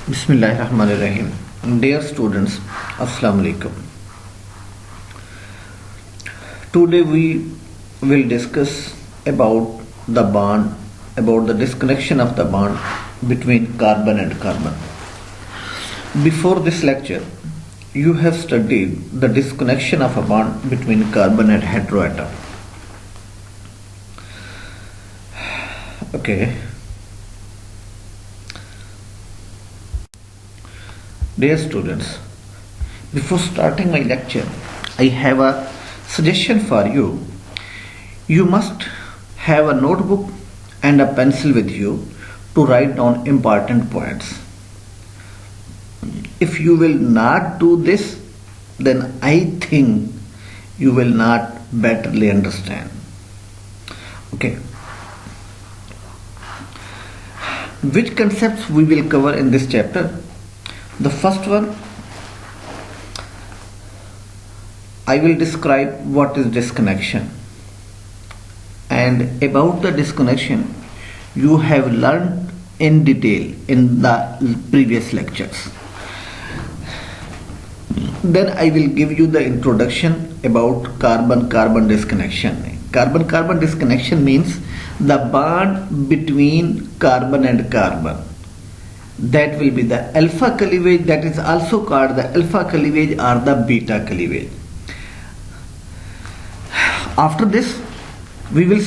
Bismillahirrahmanirrahim. Dear students, Assalamu alaikum. Today we will discuss about about the disconnection of the bond between carbon and carbon. Before this lecture, you have studied the disconnection of a bond between carbon and heteroatom. Okay. Dear students, before starting my lecture, I have a suggestion for you. You must have a notebook and a pencil with you to write down important points. If you will not do this, then I think you will not betterly understand. Okay. Which concepts we will cover in this chapter? The first one, I will describe what is disconnection. And about the disconnection, you have learned in detail in the previous lectures. Then I will give you the introduction about carbon-carbon disconnection. Carbon-carbon disconnection means the bond between carbon and carbon. That will be the alpha cleavage, that is also called the alpha cleavage or the beta cleavage. After this, we will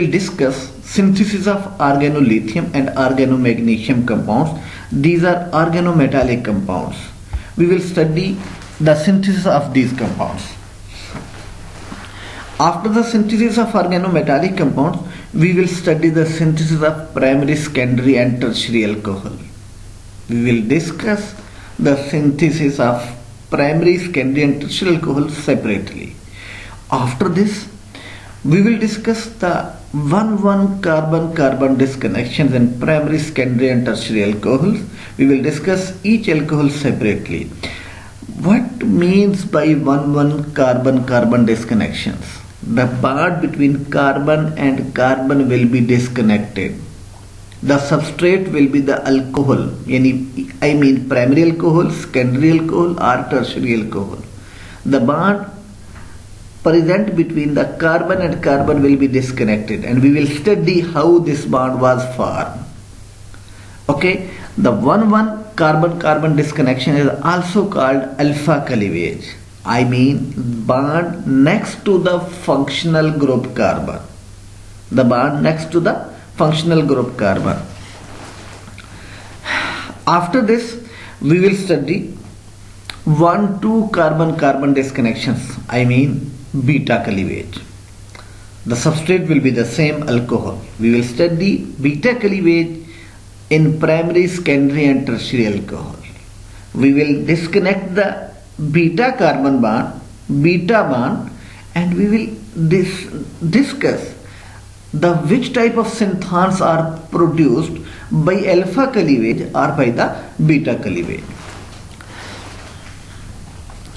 discuss synthesis of organolithium and organomagnesium compounds. These are organometallic compounds. We will study the synthesis of these compounds. After the synthesis of organometallic compounds, we will study the synthesis of primary, secondary and tertiary alcohol. We will discuss the synthesis of primary, secondary and tertiary alcohol separately. After this, we will discuss the 1,1 carbon-carbon disconnections in primary, secondary and tertiary alcohols. We will discuss each alcohol separately. What means by 1,1 carbon-carbon disconnections? The bond between carbon and carbon will be disconnected. The substrate will be the alcohol, I mean primary alcohol, secondary alcohol or tertiary alcohol. The bond present between the carbon and carbon will be disconnected, and we will study how this bond was formed. Okay, the 1,1 carbon-carbon disconnection is also called alpha cleavage. I mean bond next to the functional group carbon. The bond next to the functional group carbon. After this, we will study 1,2 carbon-carbon disconnections. I mean beta cleavage. The substrate will be the same alcohol. We will study beta cleavage in primary, secondary and tertiary alcohol. We will disconnect the beta carbon bond, beta bond, and we will discuss the which type of synthons are produced by alpha cleavage or by the beta cleavage.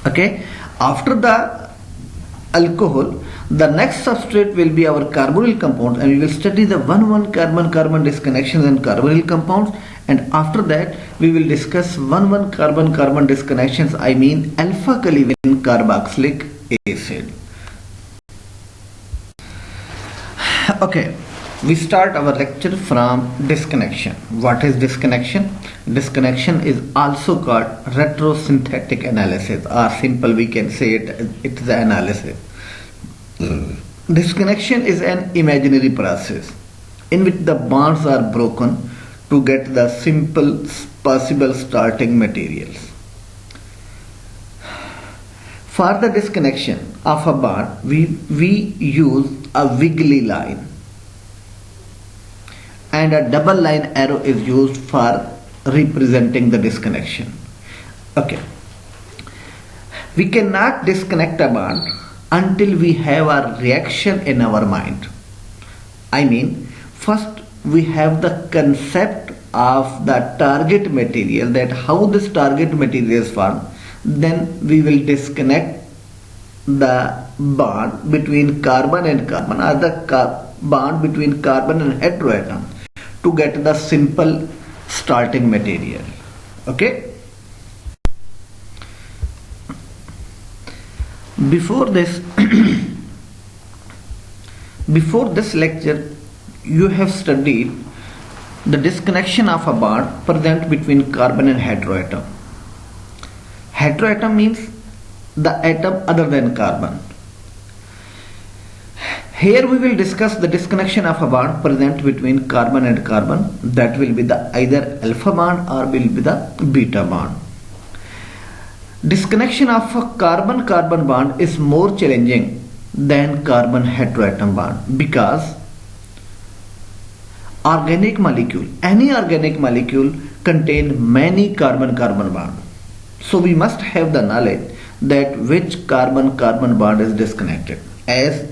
Okay, after the alcohol, the next substrate will be our carbonyl compounds, and we will study the 1,1 carbon-carbon disconnections in carbonyl compounds, and after that we will discuss 1,1 carbon-carbon disconnections, I mean alpha cleavage in carboxylic acid. Okay, we start our lecture from disconnection. What is disconnection? Disconnection is also called retrosynthetic analysis, or simple we can say it is the analysis. Disconnection is an imaginary process in which the bonds are broken to get the simple possible starting materials. For the disconnection of a bond, we use a wiggly line, and a double line arrow is used for representing the disconnection. Okay. We cannot disconnect a bond until we have a reaction in our mind. I mean, first we have the concept of the target material, that how this target material is formed. Then we will disconnect the bond between carbon and carbon, or the bond between carbon and heteroatom, to get the simple starting material. Okay. Before this before this lecture, you have studied the disconnection of a bond present between carbon and heteroatom. Heteroatom means the atom other than carbon. Here we will discuss the disconnection of a bond present between carbon and carbon, that will be the either alpha bond or will be the beta bond. Disconnection of a carbon-carbon bond is more challenging than carbon heteroatom bond because organic molecule, any organic molecule contain many carbon-carbon bonds. So we must have the knowledge that which carbon-carbon bond is disconnected. As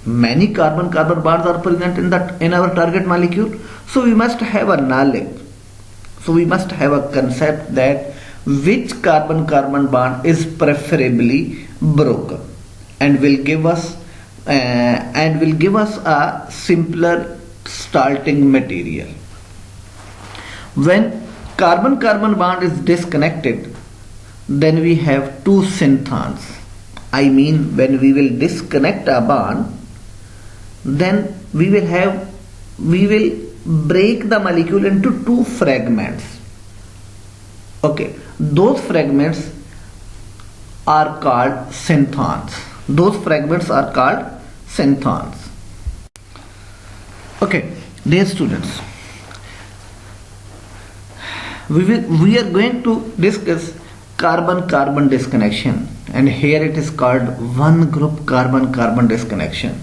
many carbon-carbon bonds are present in our target molecule, so we must have a knowledge. So we must have a concept that which carbon-carbon bond is preferably broken and will give us a simpler starting material. When carbon-carbon bond is disconnected, then we have two synthons. I mean, when we will disconnect a bond, then we will break the molecule into two fragments. Okay, those fragments are called synthons. Those fragments are called synthons. Okay, dear students, we are going to discuss carbon-carbon disconnection, and here it is called one group carbon-carbon disconnection.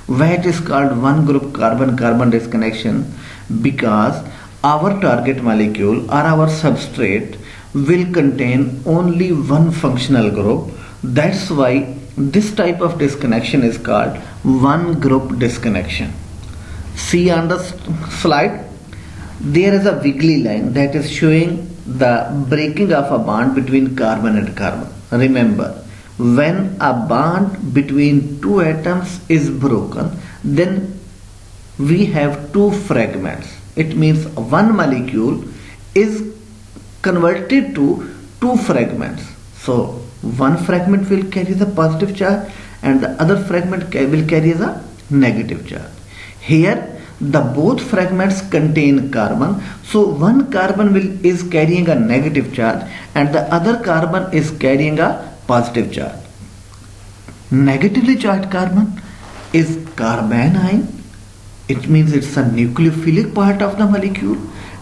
Why it is called one group carbon-carbon disconnection? Because our target molecule or our substrate will contain only one functional group. That's why this type of disconnection is called one group disconnection. See on the slide, there is a wiggly line that is showing the breaking of a bond between carbon and carbon. Remember, when a bond between two atoms is broken, then we have two fragments. It means one molecule is converted to two fragments. So one fragment will carry the positive charge and the other fragment will carry the negative charge. Here the both fragments contain carbon, so one carbon is carrying a negative charge and the other carbon is carrying a positive charge. Negatively charged carbon is carbanion. It means it's a nucleophilic part of the molecule,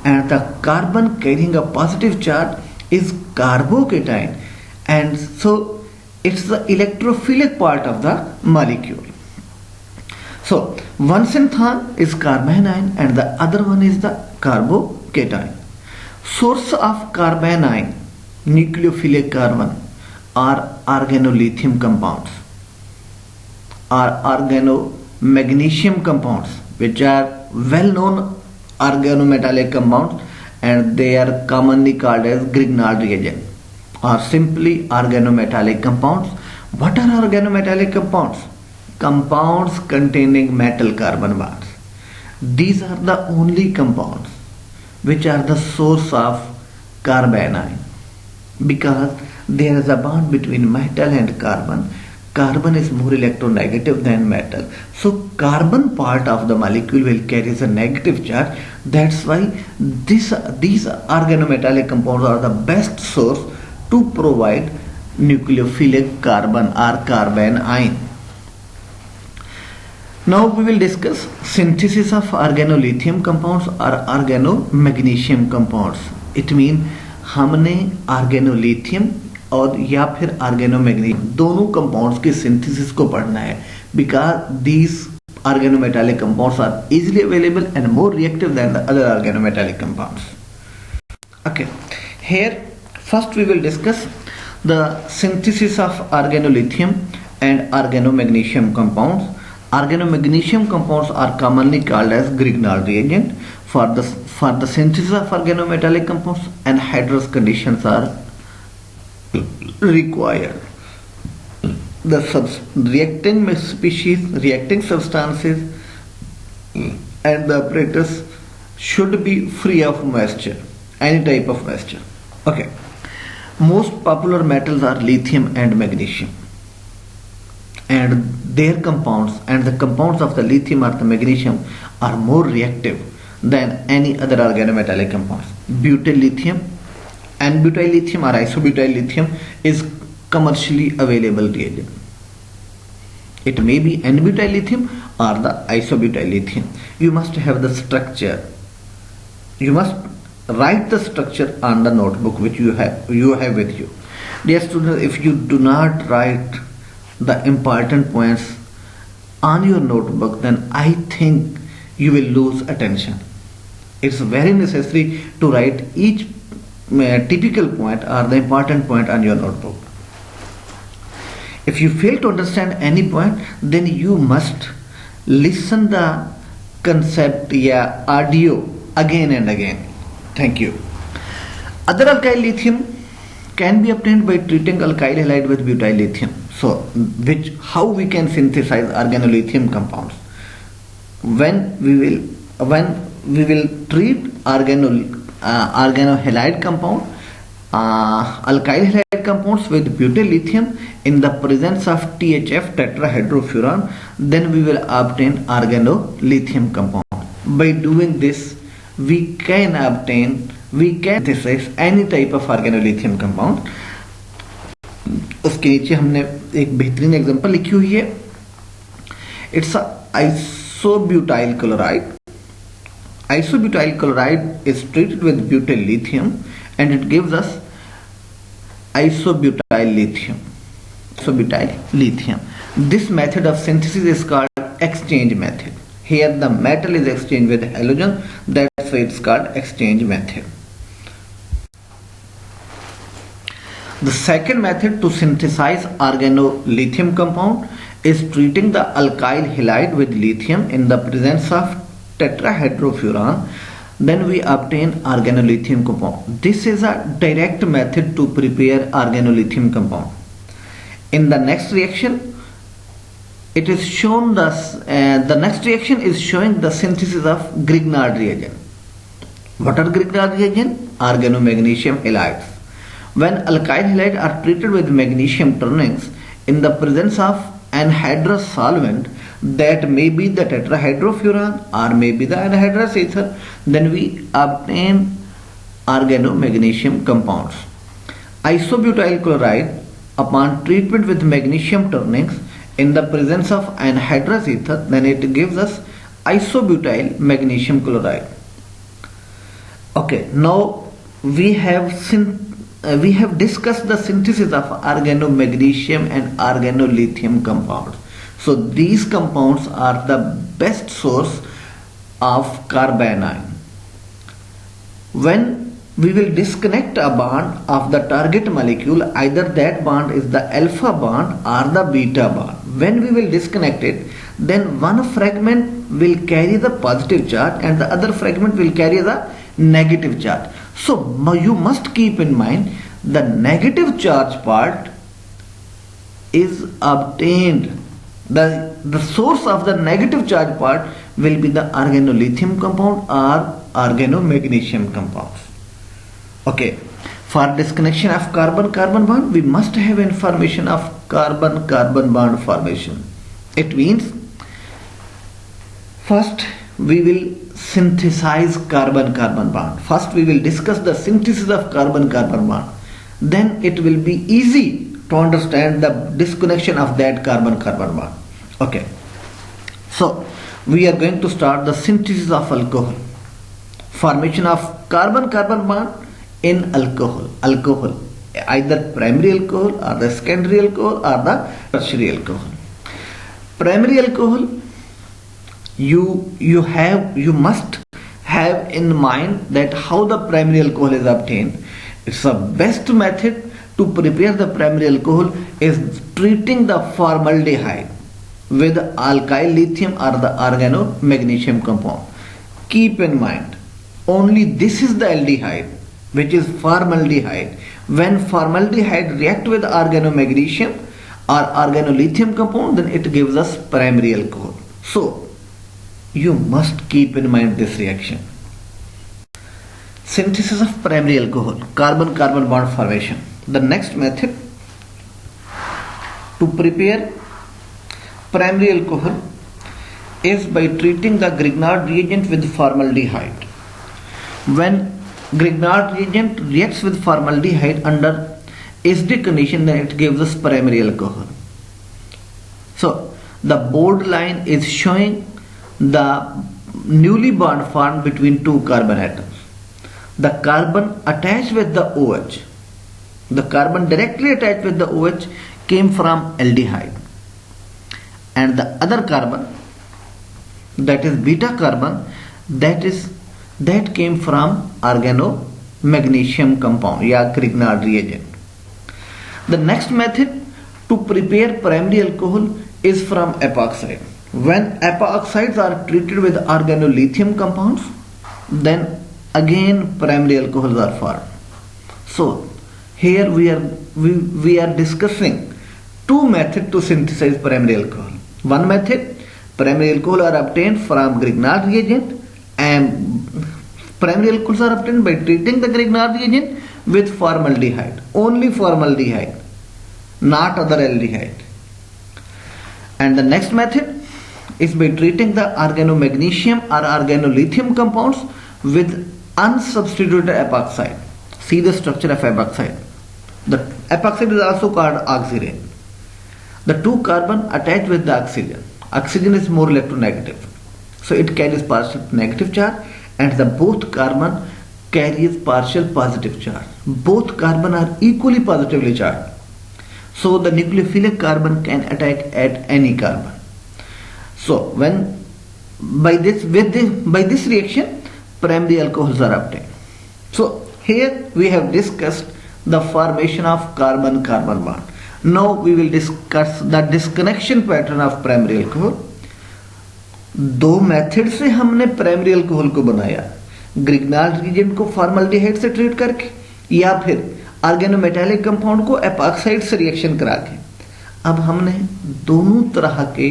and the carbon carrying a positive charge is carbocation, and so it's the electrophilic part of the molecule. So one synthon is carbanion and the other one is the carbocation. Source of carbanion, nucleophilic carbon, are organolithium compounds or organomagnesium compounds, which are well known organometallic compounds, and they are commonly called as Grignard reagent or simply organometallic compounds. What are organometallic compounds? Compounds containing metal carbon bonds. These are the only compounds which are the source of carbanion, because there is a bond between metal and carbon. Carbon is more electronegative than metal, so carbon part of the molecule will carry a negative charge. That's why these organometallic compounds are the best source to provide nucleophilic carbon or carbanion. Now we will discuss synthesis of organolithium compounds or organomagnesium compounds. It means हमने organolithium और या फिर organomagnesium दोनों compounds के synthesis को पढ़ना है, because these organometallic compounds are easily available and more reactive than the other organometallic compounds. Okay, here first we will discuss the synthesis of organolithium and organomagnesium compounds. Organomagnesium compounds are commonly called as Grignard reagent. For the synthesis of organometallic compounds, anhydrous conditions are required. The reacting species, reacting substances and the apparatus should be free of moisture. any type of mixture. Okay. Most popular metals are lithium and magnesium, and their compounds and the compounds of the lithium or the magnesium are more reactive than any other organometallic compounds. Butyl lithium, N-butyl lithium or isobutyl lithium is commercially available reagent. It may be N-butyl lithium or the isobutyl lithium. You must have the structure. You must write the structure on the notebook which you have with you. Dear students, if you do not write the important points on your notebook, then I think you will lose attention. It's very necessary to write each typical point or the important point on your notebook. If you fail to understand any point, then you must listen the concept audio again and again. Thank you. Other alkyl lithium can be obtained by treating alkyl halide with butyl lithium. So, how we can synthesize organolithium compounds? When we will treat organohalide compound, alkyl halide compounds with butyl lithium in the presence of THF tetrahydrofuran, then we will obtain organolithium compound. By doing this, we can synthesize any type of organolithium compound. उसके नीचे हमने एक बेहतरीन example लिखी हुई है. It's isobutyl chloride. Isobutyl chloride is treated with butyl lithium and it gives us isobutyl lithium. This method of synthesis is called exchange method. Here the metal is exchanged with halogen, that's why it's called exchange method. The second method to synthesize organolithium compound is treating the alkyl halide with lithium in the presence of tetrahydrofuran, then we obtain organolithium compound. This is a direct method to prepare organolithium compound. In the next reaction, it is shown the next reaction is showing the synthesis of Grignard reagent. What are Grignard reagent? Organomagnesium halides. When alkyl halides are treated with magnesium turnings in the presence of anhydrous solvent, that may be the tetrahydrofuran or may be the anhydrous ether, then we obtain organomagnesium compounds. Isobutyl chloride, upon treatment with magnesium turnings in the presence of anhydrous ether, then it gives us isobutyl magnesium chloride. Okay, now we have discussed the synthesis of organomagnesium and organolithium compounds. So these compounds are the best source of carbanion. When we will disconnect a bond of the target molecule, either that bond is the alpha bond or the beta bond. When we will disconnect it, then one fragment will carry the positive charge and the other fragment will carry the negative charge. So you must keep in mind the negative charge part is obtained. The source of the negative charge part will be the organolithium compound or organomagnesium compounds. Okay, for disconnection of carbon-carbon bond, we must have information of carbon-carbon bond formation. It means first we will synthesize carbon-carbon bond. First we will discuss the synthesis of carbon-carbon bond. Then it will be easy to understand the disconnection of that carbon-carbon bond. Okay, so we are going to start the synthesis of alcohol. Formation of carbon-carbon bond in alcohol, either primary alcohol or the secondary alcohol or the tertiary alcohol. Primary alcohol, you must have in mind that how the primary alcohol is obtained. It's the best method to prepare the primary alcohol is treating the formaldehyde with alkyl lithium or the organomagnesium compound. Keep in mind, only this is the aldehyde, which is formaldehyde. When formaldehyde react with organomagnesium or organolithium compound, then it gives us primary alcohol. So you must keep in mind this reaction. Synthesis of primary alcohol, carbon-carbon bond formation. The next method to prepare primary alcohol is by treating the Grignard reagent with formaldehyde. When Grignard reagent reacts with formaldehyde under acidic condition, then it gives us primary alcohol. So the bold line is showing the newly bond formed between two carbon atoms. The carbon attached with the OH, the carbon directly attached with the OH came from aldehyde, and the other carbon, that is beta carbon, that came from organomagnesium compound या Grignard reagent. The next method to prepare primary alcohol is from epoxide. When epoxides are treated with organolithium compounds, then again primary alcohols are formed. So here we are discussing two methods to synthesize primary alcohol. One method, primary alcohol are obtained from Grignard reagent, and primary alcohols are obtained by treating the Grignard reagent with formaldehyde, only formaldehyde, not other aldehyde. And the next method is by treating the organomagnesium or organolithium compounds with unsubstituted epoxide. See the structure of epoxide. The epoxide is also called oxirane. The two carbon attached with the oxygen. Oxygen is more electronegative, so it carries partial negative charge, and the both carbon carries partial positive charge. Both carbon are equally positively charged, so the nucleophilic carbon can attack at any carbon. So by this reaction, primary alcohols are obtained. So here we have discussed the formation of carbon-carbon bond. Now we will discuss the disconnection pattern of primary alcohol. दो method से हमने primary alcohol को बनाया, Grignard reagent को formaldehyde से treat करके या फिर ऑर्गेनोमेटालिक कंपाउंड को एपॉक्साइड से रिएक्शन करा के. अब हमने दोनों तरह के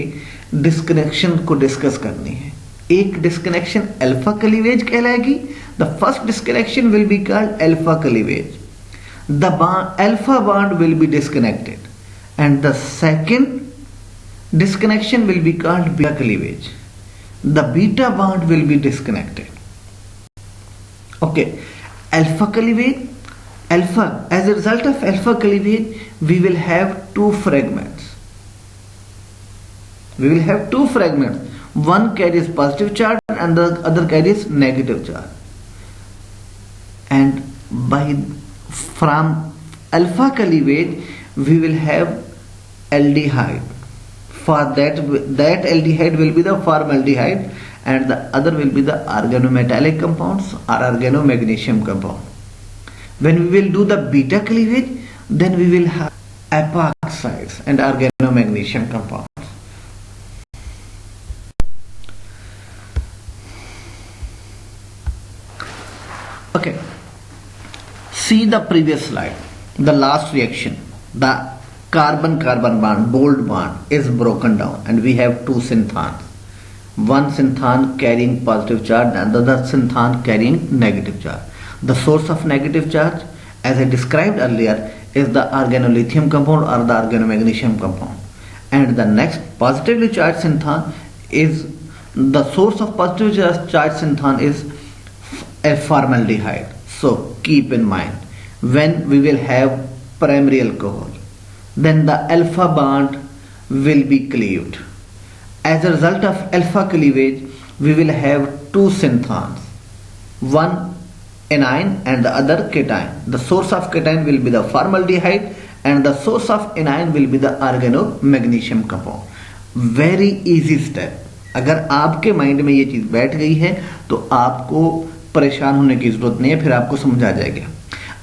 डिस्कनेक्शन को डिस्कस करनी है. एक डिस्कनेक्शन अल्फा क्लीवेज कहलाएगी. The first disconnection will be called alpha cleavage. The alpha bond will be disconnected and the second disconnection will be called beta cleavage. The beta bond will be disconnected. Okay, alpha cleavage, as a result of alpha cleavage, we will have two fragments. One carries positive charge and the other carries negative charge. And from alpha cleavage, we will have aldehyde. For that aldehyde will be the formaldehyde and the other will be the organometallic compounds or organomagnesium compound. When we will do the beta cleavage, then we will have epoxides and organomagnesium compounds. Okay, see the previous slide, the last reaction, the carbon-carbon bond, bold bond is broken down and we have two synthons. One synthan carrying positive charge and the other synthan carrying negative charge. The source of negative charge, as I described earlier, is the organolithium compound or the organomagnesium compound. And the next positively charged synthan is, the source of positively charged synthan is a formaldehyde. So keep in mind, when we will have primary alcohol, then the alpha bond will be cleaved. As a result of alpha cleavage, we will have two synthons, one anion and the other cation. The source of cation will be the formaldehyde and the source of anion will be the organomagnesium compound. Very easy step. अगर आपके mind में ये चीज बैठ गई है तो आपको परेशान होने की जरूरत नहीं है, फिर आपको समझ आ जाएगा.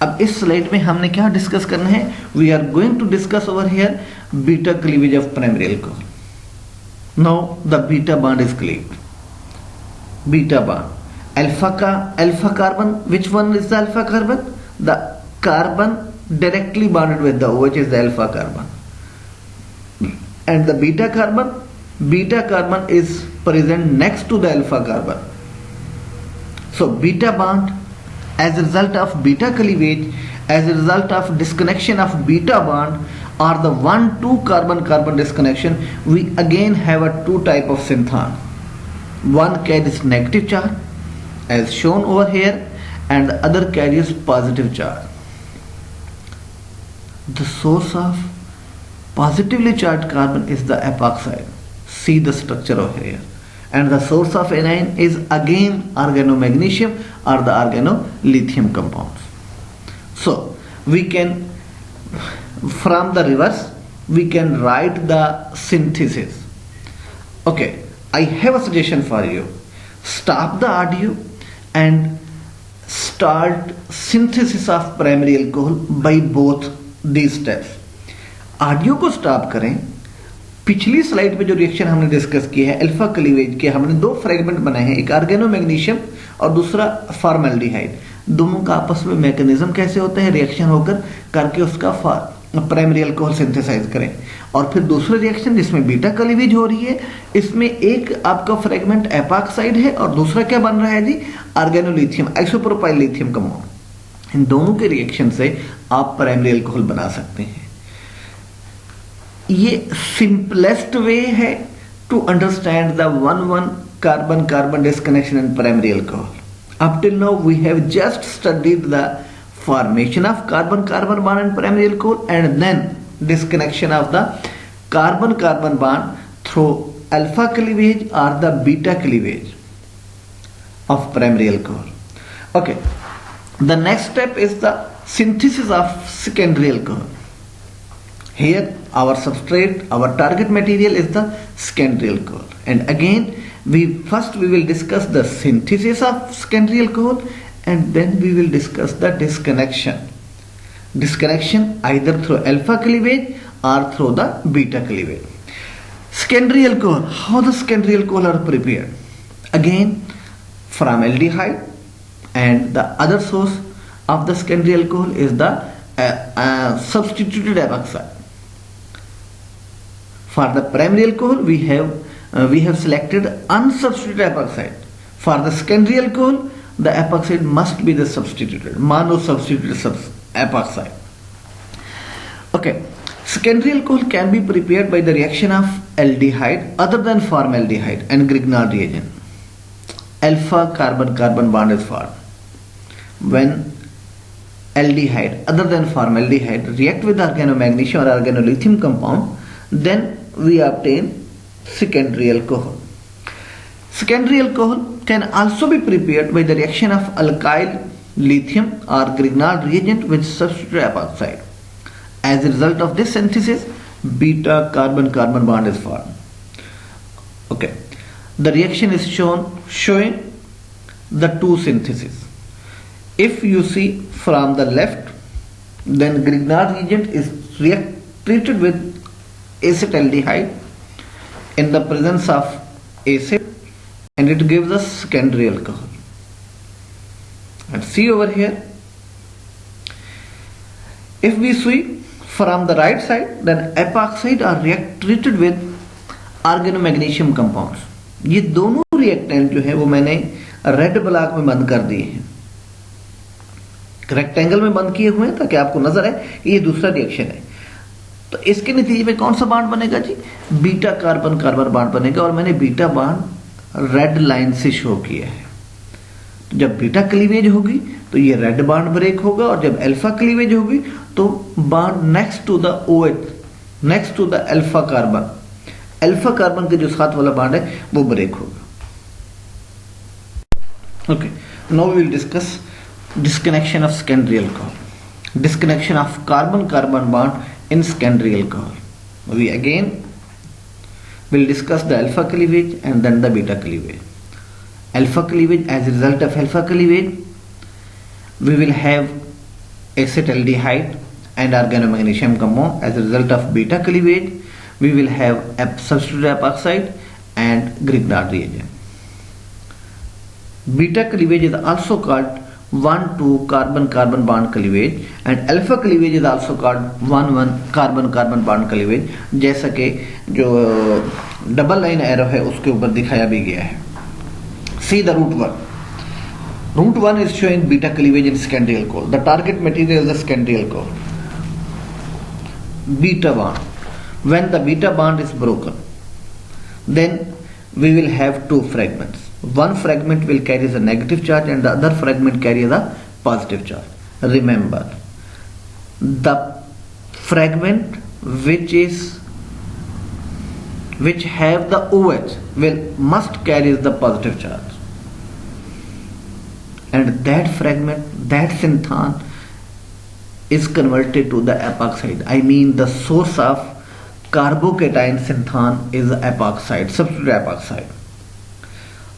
अब इस स्लाइड में हमने क्या डिस्कस करना है? We are going to discuss over here beta cleavage of primary alcohol. Now the beta bond is cleaved. Beta bond, alpha carbon, which one is the alpha carbon? The carbon directly bonded with the OH is the alpha carbon, and the beta carbon is present next to the alpha carbon. So beta bond as a result of beta cleavage, as a result of disconnection of beta bond or the 1,2 carbon-carbon disconnection, we again have a two type of synthon. One carries negative charge as shown over here, and the other carries positive charge. The source of positively charged carbon is the epoxide. See the structure over here. And the source of anion is again organomagnesium or the organolithium compounds. So we can, from the reverse, we can write the synthesis. Okay, I have a suggestion for you. Stop the audio and start synthesis of primary alcohol by both these steps. Audio को stop करें. पिछली slide पे जो reaction हमने discuss किया है alpha cleavage के, हमने दो फ्रेगमेंट बनाए हैं, एक ऑर्गेनोमैग्नीशियम और दूसरा फॉर्मल्डिहाइड. दोनों का आपस में मैकेनिज्म कैसे होता है, रिएक्शन होकर करके उसका प्राइमरी अल्कोहल सिंथेसाइज करें. और फिर दूसरा रिएक्शन जिसमें बीटा क्लीवेज हो रही है, इसमें एक आपका फ्रेगमेंट एपॉक्साइड है और दूसरा क्या बन रहा है जी, ऑर्गेनोलिथियम आइसोप्रोपाइल लिथियम कंपाउंड. इन दोनों के रिएक्शन से आप प्राइमरी अल्कोहल बना सकते हैं. ये सिंपलेस्ट वे है to understand the 1,1 carbon carbon disconnection in primary alcohol. Up till now we have just studied the formation of carbon-carbon bond in primary alcohol and then disconnection of the carbon-carbon bond through alpha cleavage or the beta cleavage of primary alcohol. Okay, the next step is the synthesis of secondary alcohol. Here our substrate, our target material is the secondary alcohol, and again we will discuss the synthesis of secondary alcohol and then we will discuss the disconnection either through alpha cleavage or through the beta cleavage. Secondary alcohol, how the secondary alcohol are prepared? Again from aldehyde, and the other source of the secondary alcohol is the substituted epoxide. For the primary alcohol we have selected unsubstituted epoxide. For the secondary alcohol the epoxide must be the substituted monosubstituted epoxide. Okay, secondary alcohol can be prepared by the reaction of aldehyde other than formaldehyde and Grignard reagent. Alpha carbon-carbon bond is formed when aldehyde other than formaldehyde react with organomagnesium or organolithium compound, then we obtain secondary alcohol. Secondary alcohol can also be prepared by the reaction of alkyl lithium or Grignard reagent with substituted epoxide. As a result of this synthesis, beta carbon-carbon bond is formed. Okay, the reaction is showing the two syntheses. If you see from the left, then Grignard reagent is treated with acetaldehyde in the presence of acid and it gives us secondary alcohol. And see over here, if we see from the right side, then epoxide are treated with organomagnesium compounds. ये दोनों reactant जो है वो मैंने red block में बंद कर दिए हैं, रेक्टेंगल में बंद किए हुए हैं ताकि आपको नजर आए ये दूसरा रिएक्शन है. तो इसके नतीजे में कौन सा बॉन्ड बनेगा जी, बीटा कार्बन-कार्बन बॉन्ड बनेगा. और मैंने बीटा बॉन्ड रेड लाइन से शो किया है. तो जब बीटा क्लीवेज होगी तो ये रेड बॉन्ड ब्रेक होगा, और जब अल्फा क्लीवेज होगी तो bond next to the OH, next to the alpha carbon के जो साथ वाला बॉन्ड है वो ब्रेक होगा. Okay, now we will discuss disconnection of secondary alcohol, disconnection of carbon-carbon bond in secondary alcohol. We again will discuss the alpha cleavage and then the beta cleavage. Alpha cleavage, as a result of alpha cleavage we will have acetaldehyde and organomagnesium compound. As a result of beta cleavage we will have substituted epoxide and Grignard reagent. Beta cleavage is also called 1,2 carbon-carbon bond cleavage and alpha cleavage is also called 1,1 carbon-carbon bond cleavage, जैसा कि जो double line arrow है उसके ऊपर दिखाया भी गया है. See the root word. Route 1 is showing beta cleavage in secondary alcohol. The target material is the secondary alcohol. Beta bond. When the beta bond is broken, then we will have two fragments. One fragment will carry the negative charge and the other fragment carry the positive charge. Remember, the fragment which have the OH must carry the positive charge, and that fragment, that xanthan, is converted to the epoxide. I mean, the source of carbocation xanthan is epoxide, substitute epoxide.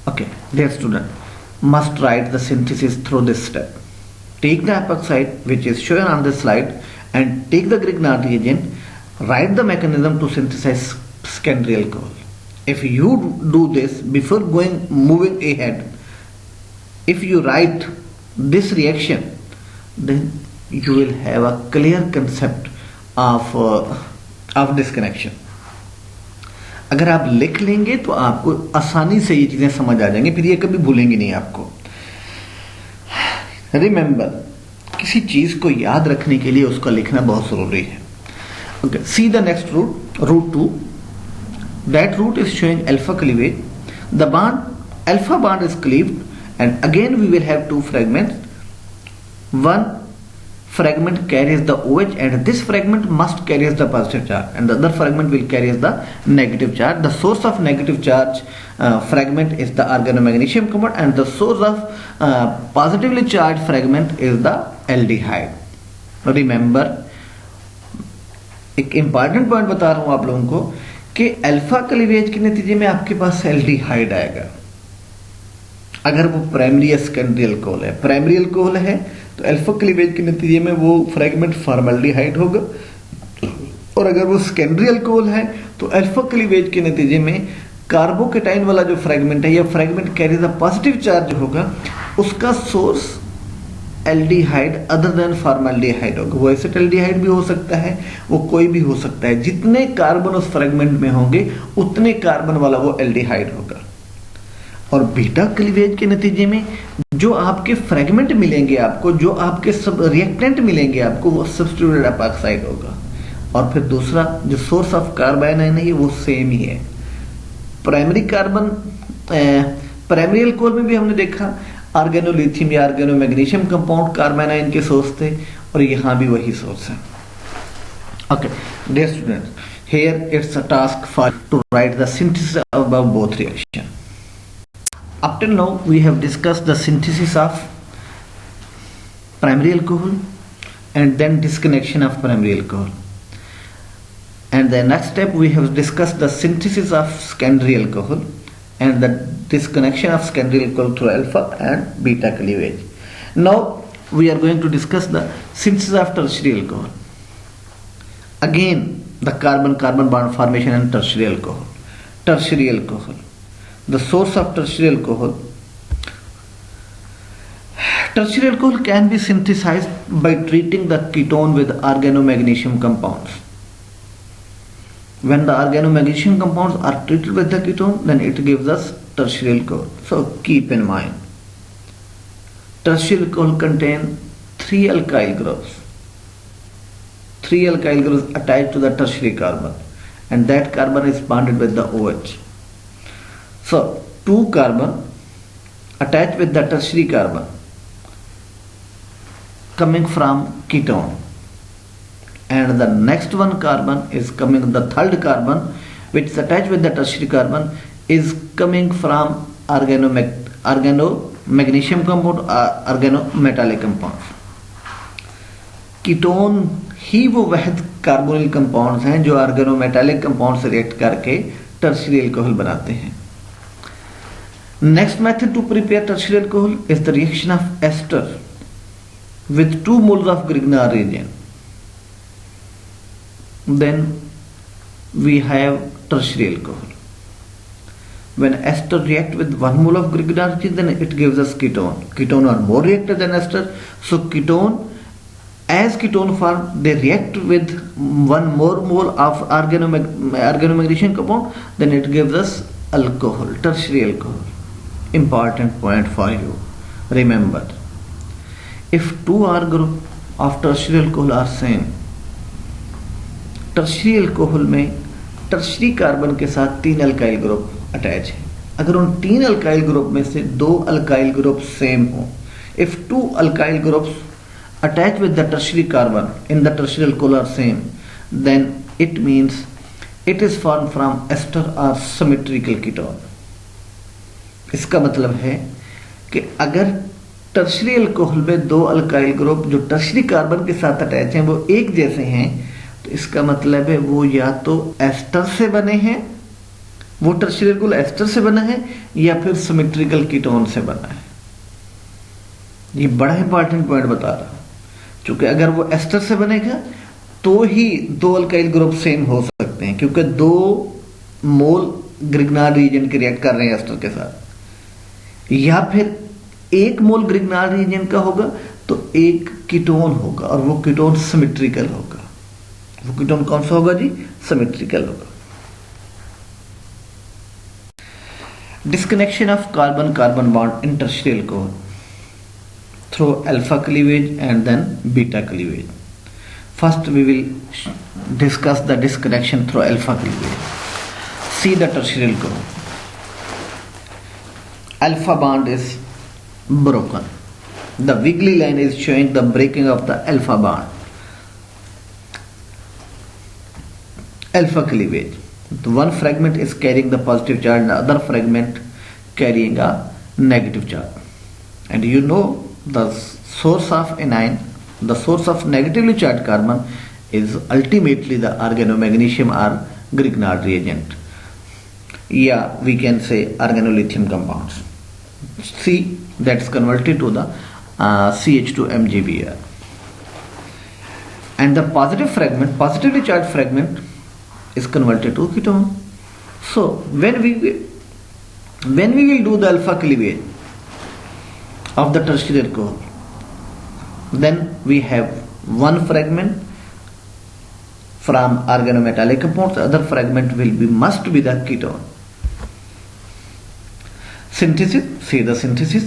Okay, dear student, must write the synthesis through this step. Take the epoxide which is shown on this slide and take the Grignard reagent, write the mechanism to synthesize secondary alcohol. If you do this before moving ahead, if you write this reaction, then you will have a clear concept of this connection. अगर आप लिख लेंगे तो आपको आसानी से ये चीजें समझ आ जाएंगी, फिर ये कभी भूलेंगे नहीं आपको. रिमेंबर, किसी चीज को याद रखने के लिए उसका लिखना बहुत जरूरी है. Okay, see the next route, route 2. That route is showing alpha cleavage. The bond alpha bond is cleaved and again we will have two fragments. One fragment carries the OH and this fragment must carry the positive charge, and the other fragment will carry the negative charge. The source of negative charge fragment is the organomagnesium compound and the source of positively charged fragment is the aldehyde. Remember, एक important point बता रहा हूं आप लोगों को कि alpha cleavage के नतीजे में आपके पास एल्डिहाइड आएगा अगर वो प्राइमरी या सेकेंडरी अल्कोहल है. प्राइमरी अल्कोहल है तो अल्फा क्लीवेज के नतीजे में वो फ्रेगमेंट फॉर्मल्डिहाइड होगा, और अगर वो सेकेंडरी अल्कोहल है तो अल्फा क्लीवेज के नतीजे में कार्बोकेटाइन वाला जो फ्रेगमेंट है या fragment carry the positive charge होगा, उसका source aldehyde other than formaldehyde होगा. वो एसिटाल्डिहाइड भी हो सकता है, वो कोई भी हो सकता है. जितने कार्बन उस फ्रेगमेंट में होंगे उतने कार्बन वाला वो एल्डिहाइड होगा. और बीटा क्लीवेज के नतीजे में जो आपके फ्रेगमेंट मिलेंगे आपको, जो आपके सब रिएक्टेंट मिलेंगे आपको, वो सब्स्टिट्यूटेड एपॉक्साइड होगा. और फिर दूसरा जो सोर्स ऑफ कार्बाइन है वो सेम ही है. प्राइमरी कार्बन प्राइमरी अल्कोहल में भी हमने देखा आर्गेनोलिथियम या आर्गेनोमैग्नीशियम कंपाउंड कार्बाइन के सोर्स थे, और यहाँ भी वही सोर्स है. Okay dear students, here it's a task for to write the synthesis about both reaction. Up till now we have discussed the synthesis of primary alcohol and then disconnection of primary alcohol, and the next step we have discussed the synthesis of secondary alcohol and the disconnection of secondary alcohol through alpha and beta cleavage. Now we are going to discuss the synthesis of tertiary alcohol. Again the carbon-carbon bond formation and tertiary alcohol. Tertiary alcohol, the source of tertiary alcohol. Tertiary alcohol can be synthesized by treating the ketone with organomagnesium compounds. When the organomagnesium compounds are treated with the ketone, then it gives us tertiary alcohol. So keep in mind, tertiary alcohol contain 3 alkyl groups. 3 alkyl groups attached to the tertiary carbon, and that carbon is bonded with the OH. So 2 carbon attached with the tertiary carbon coming from ketone, and the next one carbon is coming, the third carbon which is attached with the tertiary carbon is coming from organomagnesium compound or organometallic compounds. Ketone ही वो वहद carbonyl compounds हैं जो organometallic compound से react करके tertiary alcohol बनाते हैं. Next method to prepare tertiary alcohol is the reaction of ester with 2 moles of Grignard reagent. Then we have tertiary alcohol. When ester react with 1 mole of Grignard reagent, then it gives us ketone. Ketone are more reactive than ester, so ketone, as ketone form, they react with 1 more mole of organomagnesium compound, then it gives us alcohol, tertiary alcohol. Important point for you. Remember, if two R group of tertiary alcohol are same, tertiary alcohol में tertiary carbon के साथ 3 alkyl group attach है। अगर उन 3 alkyl group में से 2 alkyl group same हो, if 2 alkyl groups attach with the tertiary carbon in the tertiary alcohol are same, then it means it is form from ester और symmetrical ketone. इसका मतलब है कि अगर टर्शरी अल्कोहल में 2 अल्काइल ग्रुप जो tertiary carbon के साथ अटैच हैं वो एक जैसे हैं, तो इसका मतलब है वो या तो एस्टर से बने हैं, वो टर्शरी अल्कोहल एस्टर से बना है, या फिर सिमेट्रिकल कीटोन से बना है। ये बड़ा इंपॉर्टेंट पॉइंट बता रहा हूं, क्योंकि अगर वो एस्टर से बनेगा तो ही 2 अल्काइल ग्रुप सेम हो सकते हैं, क्योंकि 2 मोल ग्रिग्नार्ड रीजन के रिएक्ट कर रहे हैं एस्टर के साथ, या फिर 1 मोल ग्रिग्नार्ड रीजन का होगा तो 1 कीटोन होगा, और वो कीटोन सिमेट्रिकल होगा। वो कीटोन कौन सा होगा जी? सिमेट्रिकल होगा। Disconnection of carbon carbon bond in tertiary alcohol through alpha cleavage and then beta cleavage. First we will discuss the disconnection through alpha cleavage. See the tertiary alcohol, alpha bond is broken. The wiggly line is showing the breaking of the alpha bond. Alpha cleavage. The one fragment is carrying the positive charge and the other fragment carrying a negative charge. And you know the source of anion, the source of negatively charged carbon is ultimately the organomagnesium or Grignard reagent. Yeah, we can say organolithium compounds. C that's converted to the CH2MgBr. And the positive fragment, positively charged fragment, is converted to ketone. So when we will do the alpha cleavage of the tertiary alcohol, then we have one fragment from organometallic compounds, the other fragment must be the ketone. Synthesis, see the synthesis.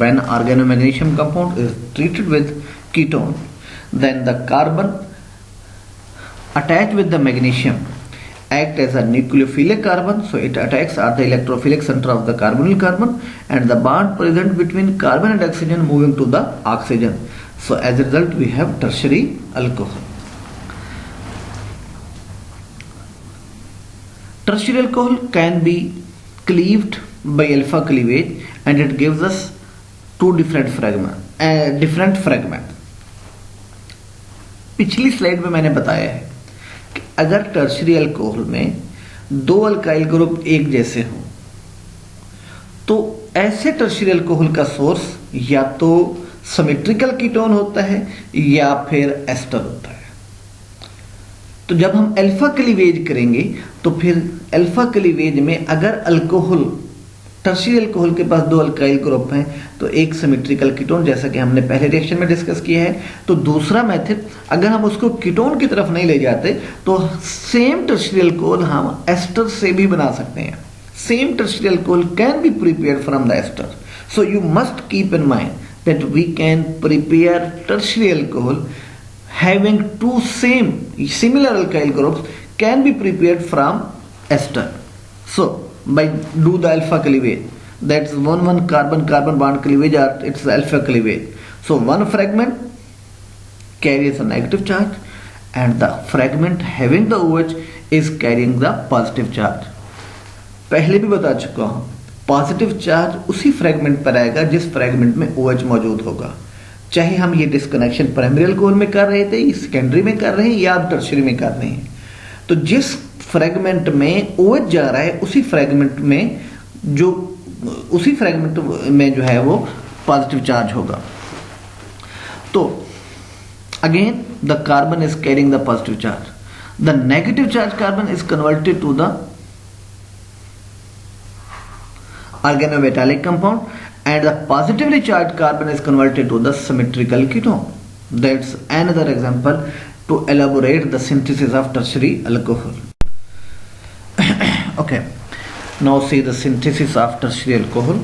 When organomagnesium compound is treated with ketone, then the carbon attached with the magnesium act as a nucleophilic carbon, so it attacks at the electrophilic center of the carbonyl carbon, and the bond present between carbon and oxygen moving to the oxygen. So as a result we have tertiary alcohol. Tertiary alcohol can be cleaved by alpha cleavage and it gives us 2 different fragment. पिछली slide में मैंने बताया है कि अगर tertiary alcohol में 2 alkyl group एक जैसे हों तो ऐसे टर्शरी अल्कोहल का सोर्स या तो सिमेट्रिकल कीटोन होता है या फिर एस्टर होता है। तो जब हम अल्फा क्लीवेज करेंगे तो फिर अल्फा क्लीवेज में अगर अल्कोहल टर्शरी अल्कोहल के पास 2 अल्काइल ग्रुप हैं तो एक सिमेट्रिकल कीटोन, जैसा कि हमने पहले रिएक्शन में डिस्कस किया है। तो दूसरा मेथड, अगर हम उसको कीटोन की तरफ नहीं ले जाते तो सेम टर्शरी अल्कोहल हम एस्टर से भी बना सकते हैं। Same tertiary alcohol can be prepared from the ester. So you must keep in mind that we can prepare tertiary alcohol having 2 similar alkyl groups can be prepared from ester. So by do the alpha cleavage, that's 1 carbon bond cleavage, or it's the alpha cleavage. So one fragment carries a negative charge and the fragment having the OH is carrying the positive charge. पहले भी बता चुका हूं, positive charge उसी fragment पर आएगा जिस fragment में OH मौजूद होगा, चाहे हम ये डिस्कनेक्शन प्राइमरी अल्कोहल में कर रहे थे, सेकेंडरी में कर रहे हैं या आप टर्शरी में कर रहे हैं। तो जिस फ्रेगमेंट में OH जा रहा है उसी फ्रेगमेंट में जो है वो पॉजिटिव चार्ज होगा। तो again the carbon is carrying the positive charge, the negative charge carbon is converted to the organometallic compound and the positively charged carbon is converted to the symmetrical ketone. That's another example to elaborate the synthesis of tertiary alcohol. Okay, now see the synthesis of tertiary alcohol.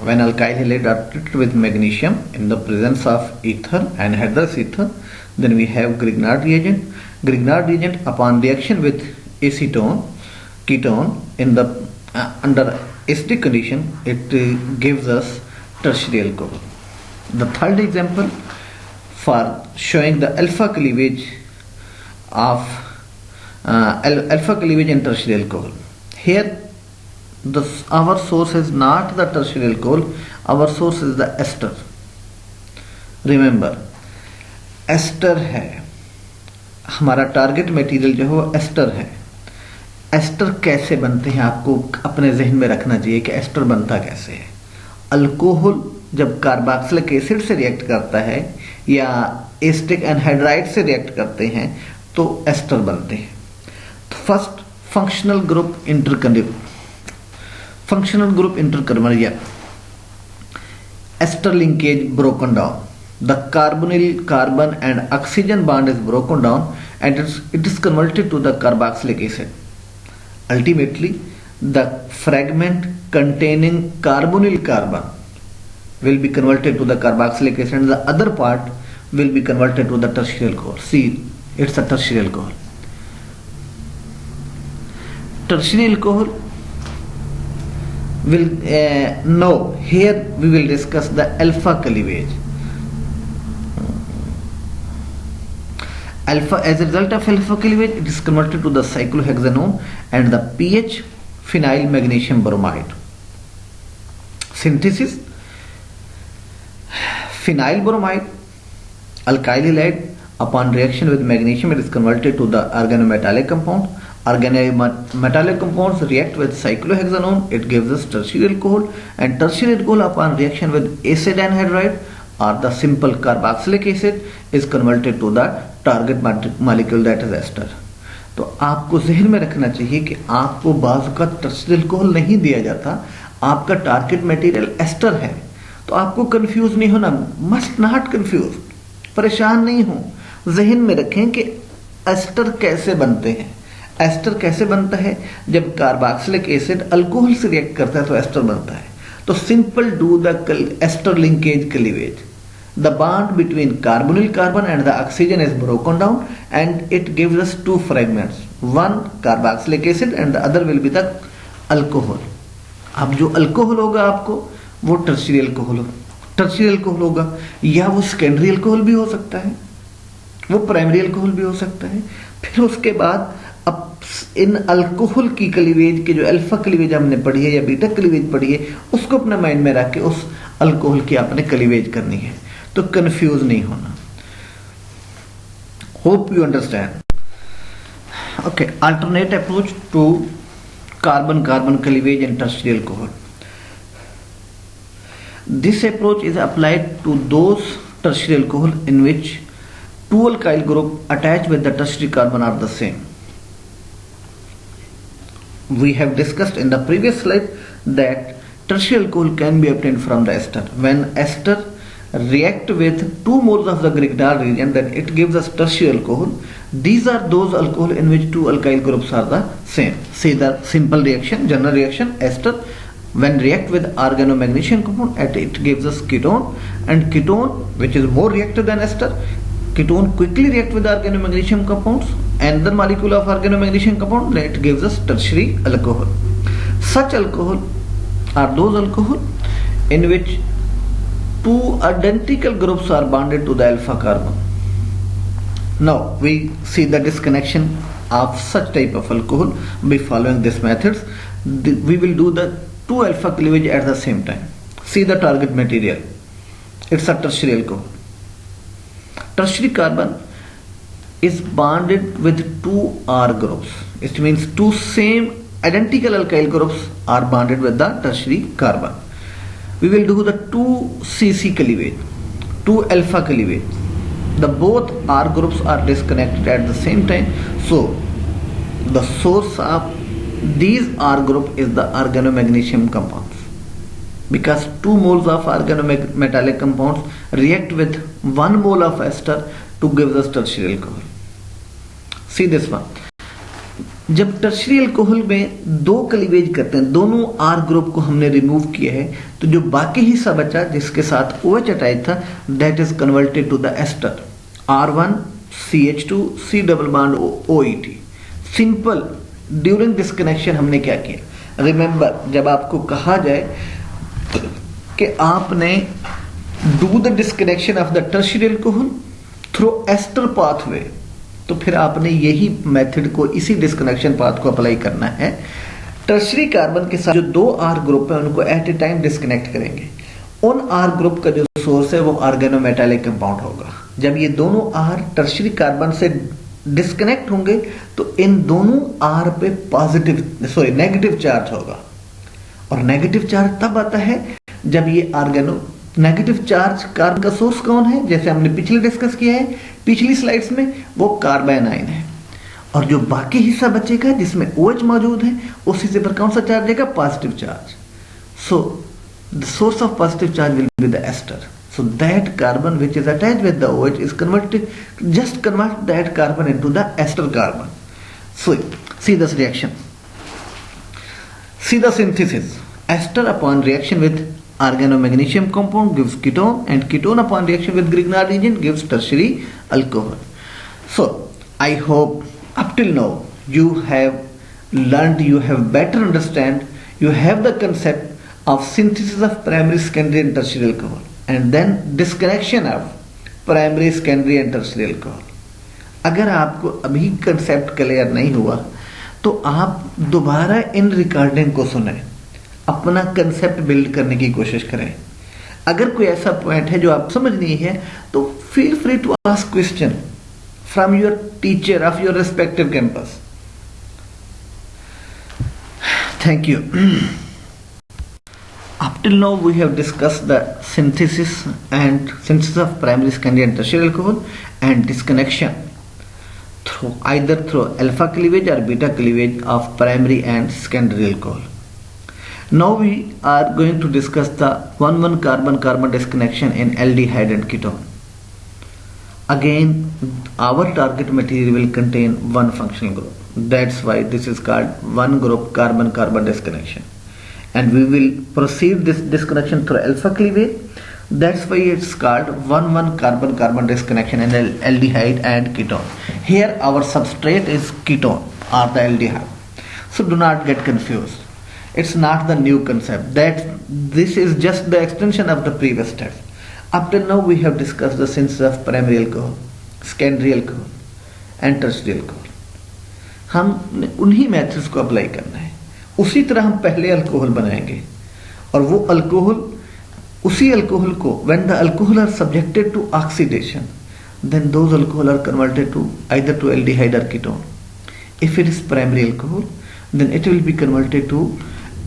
when alkyl halide are treated with magnesium in the presence of ether and hydrous ether, then we have Grignard reagent. Grignard reagent upon reaction with acetone, ketone in the under acidic condition, it gives us tertiary alcohol. The third example for showing the alpha cleavage of alpha cleavage in tertiary alcohol. Here our source is not the tertiary alcohol, our source is the ester. Remember, ester है हमारा target material, जो है वो ester है। Ester कैसे बनते हैं आपको अपने जहन में रखना चाहिए कि एस्टर बनता कैसे है। अल्कोहल जब कार्बोक्सिलिक एसिड से रिएक्ट करता है या एसिटिक एनहाइड्राइड से रिएक्ट करते हैं तो एस्टर बनते हैं। तो first functional group interconversion, ester linkage broken down, the carbonyl carbon and oxygen bond is broken down and it is converted to the carboxylic acid. Ultimately, the fragment containing carbonyl carbon will be converted to the carboxylic acid and the other part will be converted to the tertiary alcohol. See, it's a tertiary alcohol. Tertiary alcohol will now here we will discuss the alpha cleavage. Alpha, as a result of alpha cleavage, it is converted to the cyclohexanone and the pH phenyl magnesium bromide. Synthesis: phenyl bromide, alkyl halide. Upon reaction with magnesium, it is converted to the organometallic compound. Organometallic compounds react with cyclohexanone. It gives us tertiary alcohol, and tertiary alcohol upon reaction with acid anhydride or the simple carboxylic acid is converted to the target molecule that is ester. तो आपको जहन में रखना चाहिए कि आपको बाज़ का टर्शियल अल्कोहल नहीं दिया जाता, आपका टारगेट मटेरियल एस्टर है। तो आपको कंफ्यूज नहीं होना, मस्ट नॉट कंफ्यूज, परेशान नहीं हो। जहन में रखें कि एस्टर कैसे बनते हैं। एस्टर कैसे बनता है? जब कार्बोक्सिलिक एसिड अल्कोहल से रिएक्ट करता है तो एस्टर बनता है। तो simple do the ester linkage cleavage. The bond between carbonyl carbon and the oxygen is broken down and it gives us two fragments, one carboxylic acid and the other will be the alcohol. अब जो alcohol होगा आपको वो tertiary alcohol होगा, या वो secondary alcohol भी हो सकता है, वो प्राइमरी अल्कोहल भी हो सकता है। फिर उसके बाद अब इन अल्कोहल की क्लीवेज के जो अल्फा क्लीवेज हमने पढ़ी है या बीटा क्लीवेज पढ़ी है, उसको अपने माइंड में रख के उस अल्कोहल की आपने क्लीवेज करनी है। तो कंफ्यूज नहीं होना। Hope you understand. Okay, alternate approach to carbon carbon cleavage in tertiary alcohol. This approach is applied to those tertiary alcohol in which two alkyl group attached with the tertiary carbon are the same. We have discussed in the previous slide that tertiary alcohol can be obtained from the ester. When ester react with 2 moles of the Grignard reagent, then it gives us tertiary alcohol. These are those alcohol in which two alkyl groups are the same. See the simple reaction, general reaction, ester. When react with organomagnesium compound, it gives us ketone, and ketone, which is more reactive than ester, ketone quickly react with organomagnesium compounds and the molecule of organomagnesium compound, it gives us tertiary alcohol. Such alcohol are those alcohol in which two identical groups are bonded to the alpha carbon. Now we see the disconnection of such type of alcohol by following these methods. We will do the two alpha cleavage at the same time. See the target material. It's a tertiary alcohol. Tertiary carbon is bonded with two R groups. It means two same identical alkyl groups are bonded with the tertiary carbon. We will do the 2CC cleavage, 2 alpha cleavage. The both R groups are disconnected at the same time. So the source of these R group is the organomagnesium compounds, because 2 moles of organometallic compounds react with 1 mole of ester to give us tertiary alcohol. See this one. जब tertiary alcohol में दो cleavage करते हैं, दोनों are group को हमने remove किया है, तो जो बाकी हिस्सा बचा जिसके साथ OH अटैच था, that is converted to the ester R1CH2 C double bond OET। Simple. During this connection हमने क्या किया, रिमेंबर, जब आपको कहा जाए कि आपने do the disconnection of the tertiary alcohol through ester pathway, तो फिर आपने यही मेथड को, इसी डिस्कनेक्शन पाथ को अप्लाई करना है। टर्शरी कार्बन के साथ जो दो आर ग्रुप है उनको एट ए टाइम डिस्कनेक्ट करेंगे। उन आर ग्रुप का जो सोर्स है वो ऑर्गेनोमेटालिक कंपाउंड होगा। जब ये दोनों आर टर्शरी कार्बन से डिस्कनेक्ट होंगे तो इन दोनों आर पे नेगेटिव चार्ज होगा, और नेगेटिव चार्ज तब आता है जब ये नेगेटिव चार्ज कार्बन का सोर्स कौन है, जैसे हमने पिछले डिस्कस किया है पिछली स्लाइड्स में, वो कार्बन आयन है। और जो बाकी हिस्सा बचेगा जिसमें OH मौजूद है, उस हिस्से पर कौन सा चार्ज देगा, positive charge. So the source of positive charge will be the ester. So that carbon which is attached with the OH is just convert that carbon into the ester carbon. So see this reaction. See the synthesis. Ester upon reaction with organomagnesium compound gives ketone, and ketone upon reaction with Grignard reagent gives tertiary alcohol. So I hope up till now you have learned, you have better understand, you have the concept of synthesis of primary, secondary and tertiary alcohol, and then disconnection of primary, secondary and tertiary alcohol. अगर आपको अभी concept clear नहीं हुआ तो आप दोबारा in recording को सुने, अपना कंसेप्ट बिल्ड करने की कोशिश करें। अगर कोई ऐसा पॉइंट है जो आप समझ नहीं है तो feel free to ask question from your teacher of your respective campus. Thank you. Up till now we have discussed the synthesis of primary, secondary and tertiary alcohol and disconnection either through alpha cleavage or beta cleavage of primary and secondary alcohol. Now we are going to discuss the 1,1 carbon-carbon disconnection in aldehyde and ketone. Again, our target material will contain one functional group. That's why this is called one group carbon-carbon disconnection. And we will proceed this disconnection through alpha cleavage. That's why it's called 1,1 carbon-carbon disconnection in aldehyde and ketone. Here our substrate is ketone or the aldehyde. So do not get confused. It's not the new concept. This is just the extension of the previous steps. Up till now we have discussed the synthesis of primary alcohol, secondary alcohol and tertiary alcohol. हम उन्हीं methods को apply करना है। उसी तरह हम पहले alcohol बनाएंगे और वो अल्कोहल, उसी अल्कोहल को when the alcohol are subjected to oxidation, then those alcohol are converted to either to aldehyde or ketone. If it is primary alcohol, then it will be converted to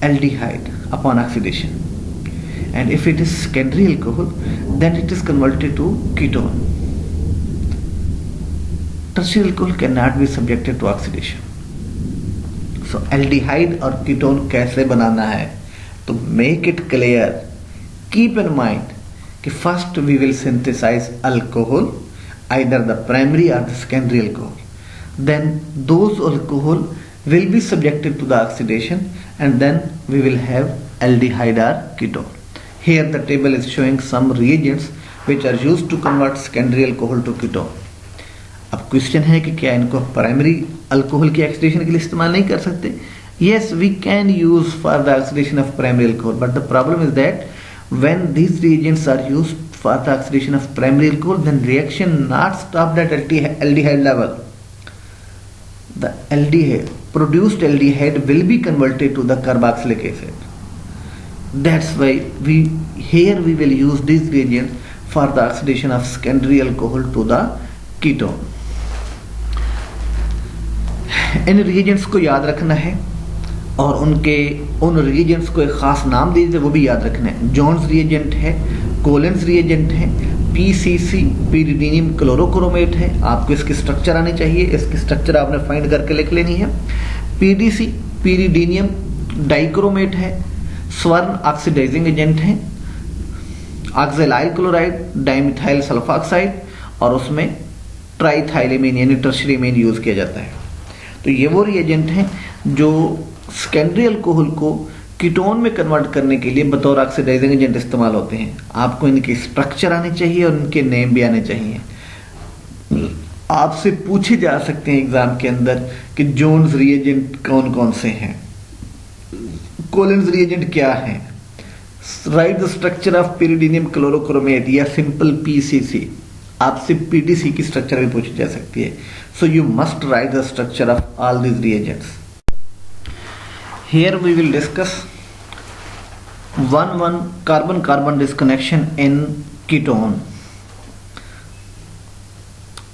aldehyde upon oxidation, and if it is secondary alcohol, then it is converted to ketone. Tertiary alcohol cannot be subjected to oxidation. So aldehyde और ketone कैसे बनाना है, तो make it clear, keep in mind कि first we will synthesize alcohol, either the primary or the secondary alcohol. Then those alcohol will be subjected to the oxidation, and then we will have aldehyde or ketone. Here the table is showing some reagents which are used to convert secondary alcohol to ketone. अब question है कि क्या इनको primary alcohol की oxidation के लिए इस्तेमाल नहीं कर सकते? Yes, we can use for the oxidation of primary alcohol, but the problem is that when these reagents are used for the oxidation of primary alcohol, then reaction not stopped at aldehyde level. The produced aldehyde will be converted to the carboxylic acid. That's why we will use these reagents for the oxidation of secondary alcohol to the ketone. In reagents को याद रखना है और उन reagents को एक खास नाम दीजिए, वो भी याद रखना है। जोन्स रिएजेंट है, कोलेंस रिएजेंट है, पीसीसी पीरिडीनियम क्लोरोक्रोमेट है। आपको इसकी स्ट्रक्चर आनी चाहिए, इसकी स्ट्रक्चर आपने फाइंड करके लिख लेनी है। पीडीसी पीरिडीनियम डाइक्रोमेट है, स्वर्ण ऑक्सीडाइजिंग एजेंट है, ऑक्सैलाइल क्लोराइड डाइमिथाइल सल्फॉक्साइड, और उसमें ट्राइथाइलेमीन यानी टर्शरी अमीन यूज किया जाता है। तो तो ये वो रिएजेंट हैं जो सेकेंडरी अल्कोहल को कीटोन में कन्वर्ट करने के लिए बतौर ऑक्सीडाइजिंग एजेंट इस्तेमाल होते हैं। आपको इनके स्ट्रक्चर आने चाहिए और इनके नेम भी आने चाहिए। आपसे पूछे जा सकते हैं एग्जाम के अंदर कि जोन्स रिएजेंट कौन कौन से हैं, कोलिन्स रिएजेंट क्या है, right the structure of pyridinium chlorochromate या सिंपल PCC। आपसे PDC की स्ट्रक्चर भी पूछी जा सकती है। सो you must write the structure of all these reagents. Here we will discuss 1,1 carbon-carbon disconnection in ketone.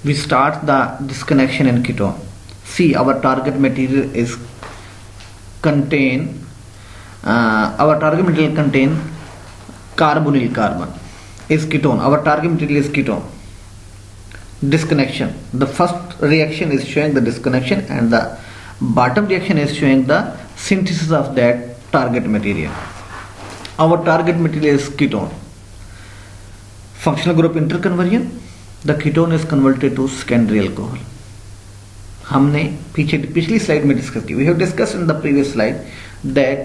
We start the disconnection in ketone. See, our target material is contain carbonyl carbon is ketone. Our target material is ketone. Disconnection. The first reaction is showing the disconnection and the bottom reaction is showing the synthesis of that target material. Our target material is ketone. Functional group interconversion. The ketone is converted to secondary alcohol. हमने पिछली slide में discuss की. We have discussed in the previous slide that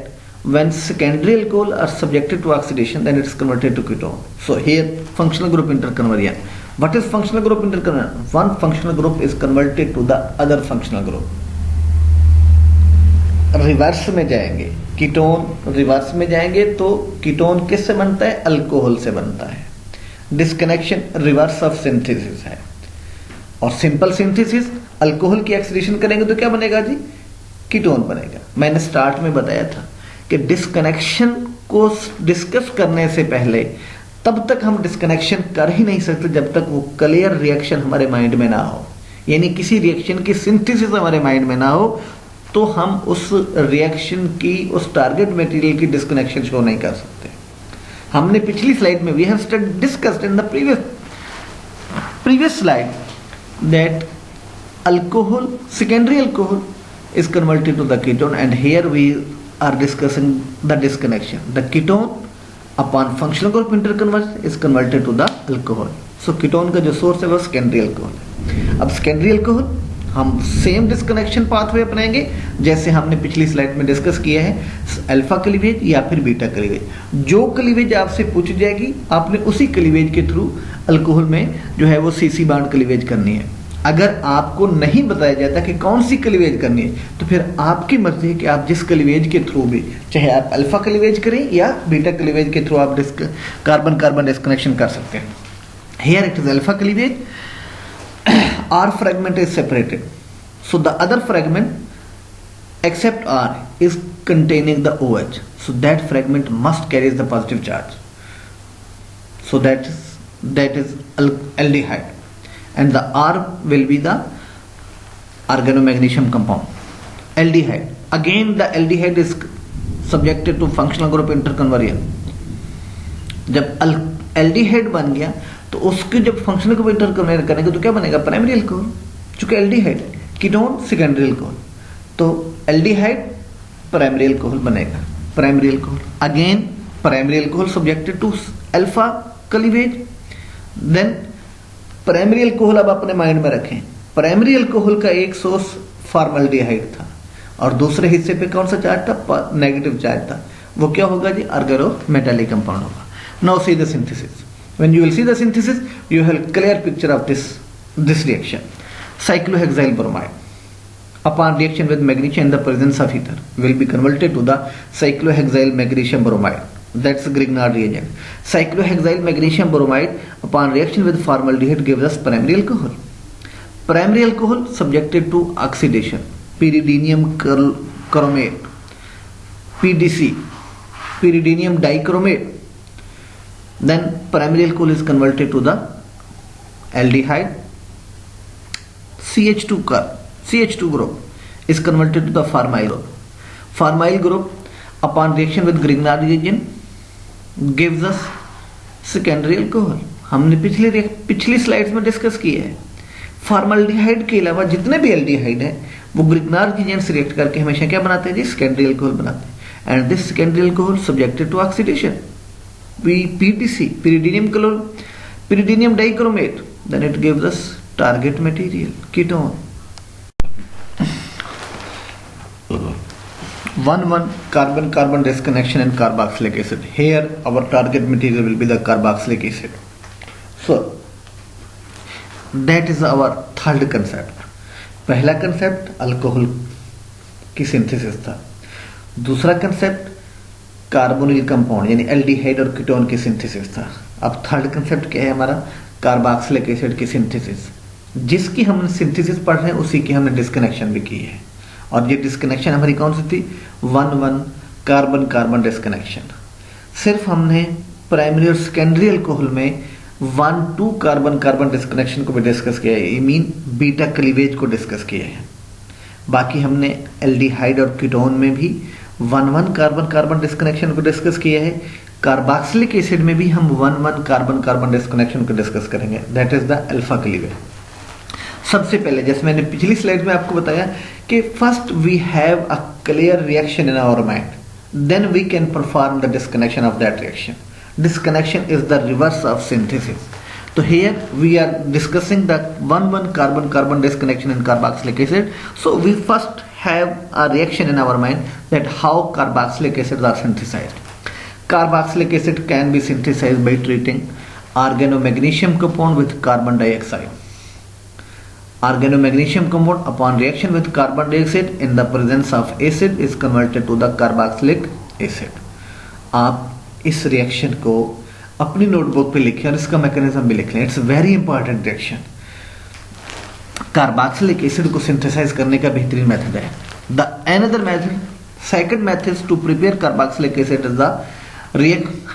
when secondary alcohol are subjected to oxidation, then it is converted to ketone. So here functional group interconversion. What is functional group interconversion? One functional group is converted to the other functional group. Reverse में जाएंगे, ketone reverse में जाएंगे तो ketone किससे बनता है? Alcohol से बनता है। डिस्कनेक्शन रिवर्स ऑफ सिंथेसिस है। और सिंपल सिंथेसिस अल्कोहल की ऑक्सीडेशन करेंगे तो क्या बनेगा जी? कीटोन बनेगा। मैंने स्टार्ट में बताया था कि डिस्कनेक्शन को डिस्कस करने से पहले तब तक हम डिस्कनेक्शन कर ही नहीं सकते जब तक वो क्लियर रिएक्शन हमारे माइंड में ना हो, यानी किसी रिएक्शन की सिंथेसिस हमारे माइंड में ना हो तो हम उस रिएक्शन की, उस टारगेट मटेरियल की डिस्कनेक्शन शो नहीं कर सकते। हमने पिछली स्लाइड में we have discussed in the previous slide that alcohol, secondary alcohol is converted to the ketone, and here we are discussing the disconnection. The ketone upon functional group interconversion is converted to the alcohol. So ketone का जो source है वो secondary alcohol है। अब secondary alcohol हम same disconnection pathway अपनाएंगे जैसे हमने पिछली स्लाइड में डिस्कस किया है, अल्फा क्लीवेज या फिर बीटा क्लीवेज। जो क्लीवेज आपसे पूछी जाएगी आपने उसी क्लीवेज के थ्रू अल्कोहल में जो है वो CC बॉन्ड क्लीवेज करनी है। अगर आपको नहीं बताया जाता कि कौन सी क्लीवेज करनी है तो फिर आपकी मर्जी है कि आप जिस क्लीवेज के थ्रू भी, चाहे आप अल्फा क्लीवेज करें या बीटा क्लीवेज के थ्रू आप कार्बन कार्बन डिस्कनेक्शन कर सकते हैं। Here it is alpha cleavage, R fragment is separated, so the other fragment except R is containing the OH, so that fragment must carry the positive charge, so that is aldehyde, and the R will be the organomagnesium compound. Aldehyde, again the aldehyde is subjected to functional group interconversion. जब aldehyde बन गया तो उसके जब functional group interconvert करेंगे तो क्या बनेगा? प्राइमरी अल्कोहल, चूंकि एल्डिहाइड, कीटोन सेकेंडरी अल्कोहल, तो एल्डिहाइड प्राइमरी अल्कोहल बनेगा। Primary alcohol again primary alcohol subjected to alpha cleavage. Then primary alcohol अब अपने माइंड में रखें, प्राइमरी अल्कोहल का एक सोर्स फॉर्मल्डिहाइड था और दूसरे हिस्से पे कौन सा चार्ज था? नेगेटिव चार्ज था। वो क्या होगा जी? अर्गोमेटालिक कंपाउंड होगा। Now see the synthesis. When you will see the synthesis, you have a clear picture of this reaction. Cyclohexyl bromide, upon reaction with magnesium in the presence of ether, will be converted to the cyclohexyl magnesium bromide. That's the Grignard reagent. Cyclohexyl magnesium bromide, upon reaction with formaldehyde, gives us primary alcohol. Primary alcohol subjected to oxidation, pyridinium chromate, PDC, pyridinium dichromate. Then primary alcohol is converted to the aldehyde. CH2 group is converted to the formyl group. Formyl group upon reaction with Grignard reagent gives us secondary alcohol. हमने पिछली slides में discuss किया है। Formaldehyde के अलावा जितने भी aldehyde है वो ग्रिग्नार्ड रिएजेंट से रिएक्ट करके हमेशा क्या बनाते हैं जी? सेकेंडरी अल्कोहल बनाते हैं। And this secondary alcohol subjected to oxidation, PDC, pyridinium dichromate, then it gives us target material, ketone. 1,1 carbon-carbon disconnection in carboxylic acid. Here our target material will be the carboxylic acid. So that is our third concept. पहला concept alcohol की synthesis था, दूसरा concept carbonyl compound यानी aldehyde और ketone की synthesis था। अब third concept क्या है हमारा, कार्बोक्सिलिक एसिड की सिंथेसिस। जिसकी हम सिंथेसिस पढ़ रहे हैं उसी की हमने डिस्कनेक्शन भी की है, और ये डिस्कनेक्शन हमारी कौन सी थी, 1,1 कार्बन कार्बन डिस्कनेक्शन। सिर्फ हमने प्राइमरी और सेकेंडरी अल्कोहल में 1,2 कार्बन कार्बन डिस्कनेक्शन को भी डिस्कस किया है, मीन बीटा क्लीवेज को डिस्कस किया है। बाकी हमने एल्डिहाइड और कीटोन में भी 1,1 कार्बन कार्बन डिस्कनेक्शन को डिस्कस किया है। कार्बोक्सिलिक एसिड में भी हम 1,1 कार्बन कार्बन डिस्कनेक्शन को डिस्कस करेंगे, that is the alpha cleavage. सबसे पहले जैसे मैंने पिछली स्लाइड में आपको बताया कि first we have a clear reaction in our mind, then we can perform the disconnection of that reaction. Disconnection is the reverse of synthesis. So here we are discussing the 1,1 carbon-carbon disconnection in carboxylic acid. So we first have a reaction in our mind that how carboxylic acids are synthesized. Carboxylic acid can be synthesized by treating organomagnesium compound with carbon dioxide. Organomagnesium compound upon reaction with carbon dioxide in the presence of acid is converted to the carboxylic acid. आप इस reaction को अपनी notebook पे लिखें और इसका mechanism भी लिख लें, it's very important reaction. Carboxylic acid को सिंथेसाइज करने का बेहतरीन मेथड है। The another method, second method to prepare carboxylic acid is the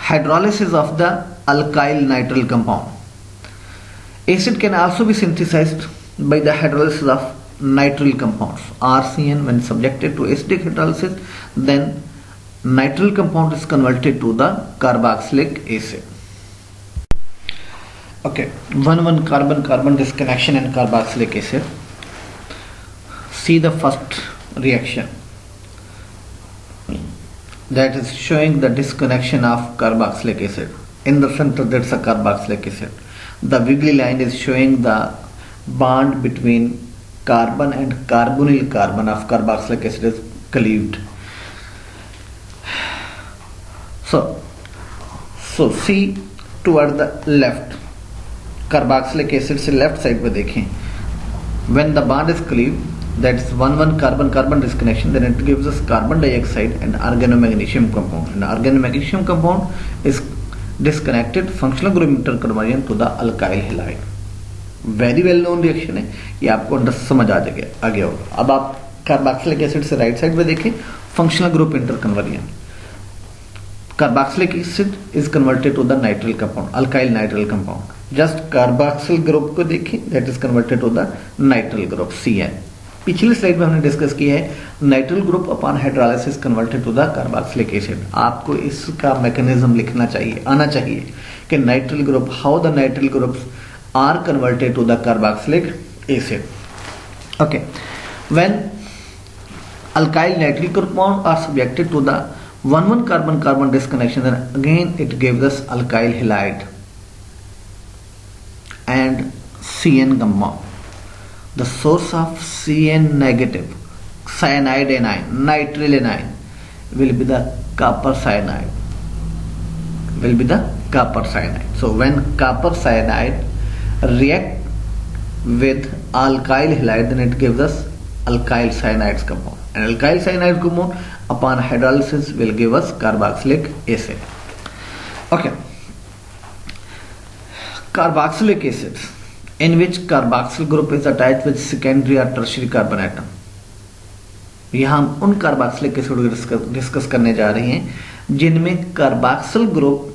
hydrolysis of the alkyl nitrile compound. Acid can also be synthesized by the hydrolysis of nitrile compounds RCN. When subjected to acidic hydrolysis, then nitrile compound is converted to the carboxylic acid. Okay, 1,1 carbon carbon disconnection in carboxylic acid. See the first reaction, that is showing the disconnection of carboxylic acid. In the center, that's a carboxylic acid. The wiggly line is showing the bond between carbon and carbonyl carbon of carboxylic acid is cleaved. So see toward the left, carboxylic acid से left side पे देखें, when the bond is cleaved, that is 1,1 carbon carbon disconnection, then it gives us carbon dioxide and organomagnesium compound, and organomagnesium compound is disconnected functional group interconversion to the alkyl halide. Very well known reaction है, ये आपको समझ आ गया होगा। अब आप carboxylic acid से राइट साइड में देखें, functional group interconversion. Carboxylic acid is converted to the nitrile compound, alkyl nitrile compound. Just carboxyl group को देखें, that is converted to the nitrile group CN। पिछली स्लाइड में हमने डिस्कस किया है nitrile group upon hydrolysis converted to the carboxylic acid. आपको इसका mechanism लिखना चाहिए, आना चाहिए कि nitrile group, how the nitrile groups are converted to the carboxylic acid. Okay, when alkyl nitric compound are subjected to the 1,1 carbon carbon disconnection, then again it gives us alkyl halide and CN compound. The source of CN negative cyanide anion, nitrile anion will be the copper cyanide. So when copper cyanide react with alkyl halide, then it gives us alkyl cyanide compound, and alkyl cyanide compound upon hydrolysis will give us carboxylic acid. Okay, carboxylic acids in which carboxyl group is attached with secondary or tertiary carbon atom. यहाँ हम उन carboxylic acid को discuss करने जा रहे हैं जिनमें carboxyl group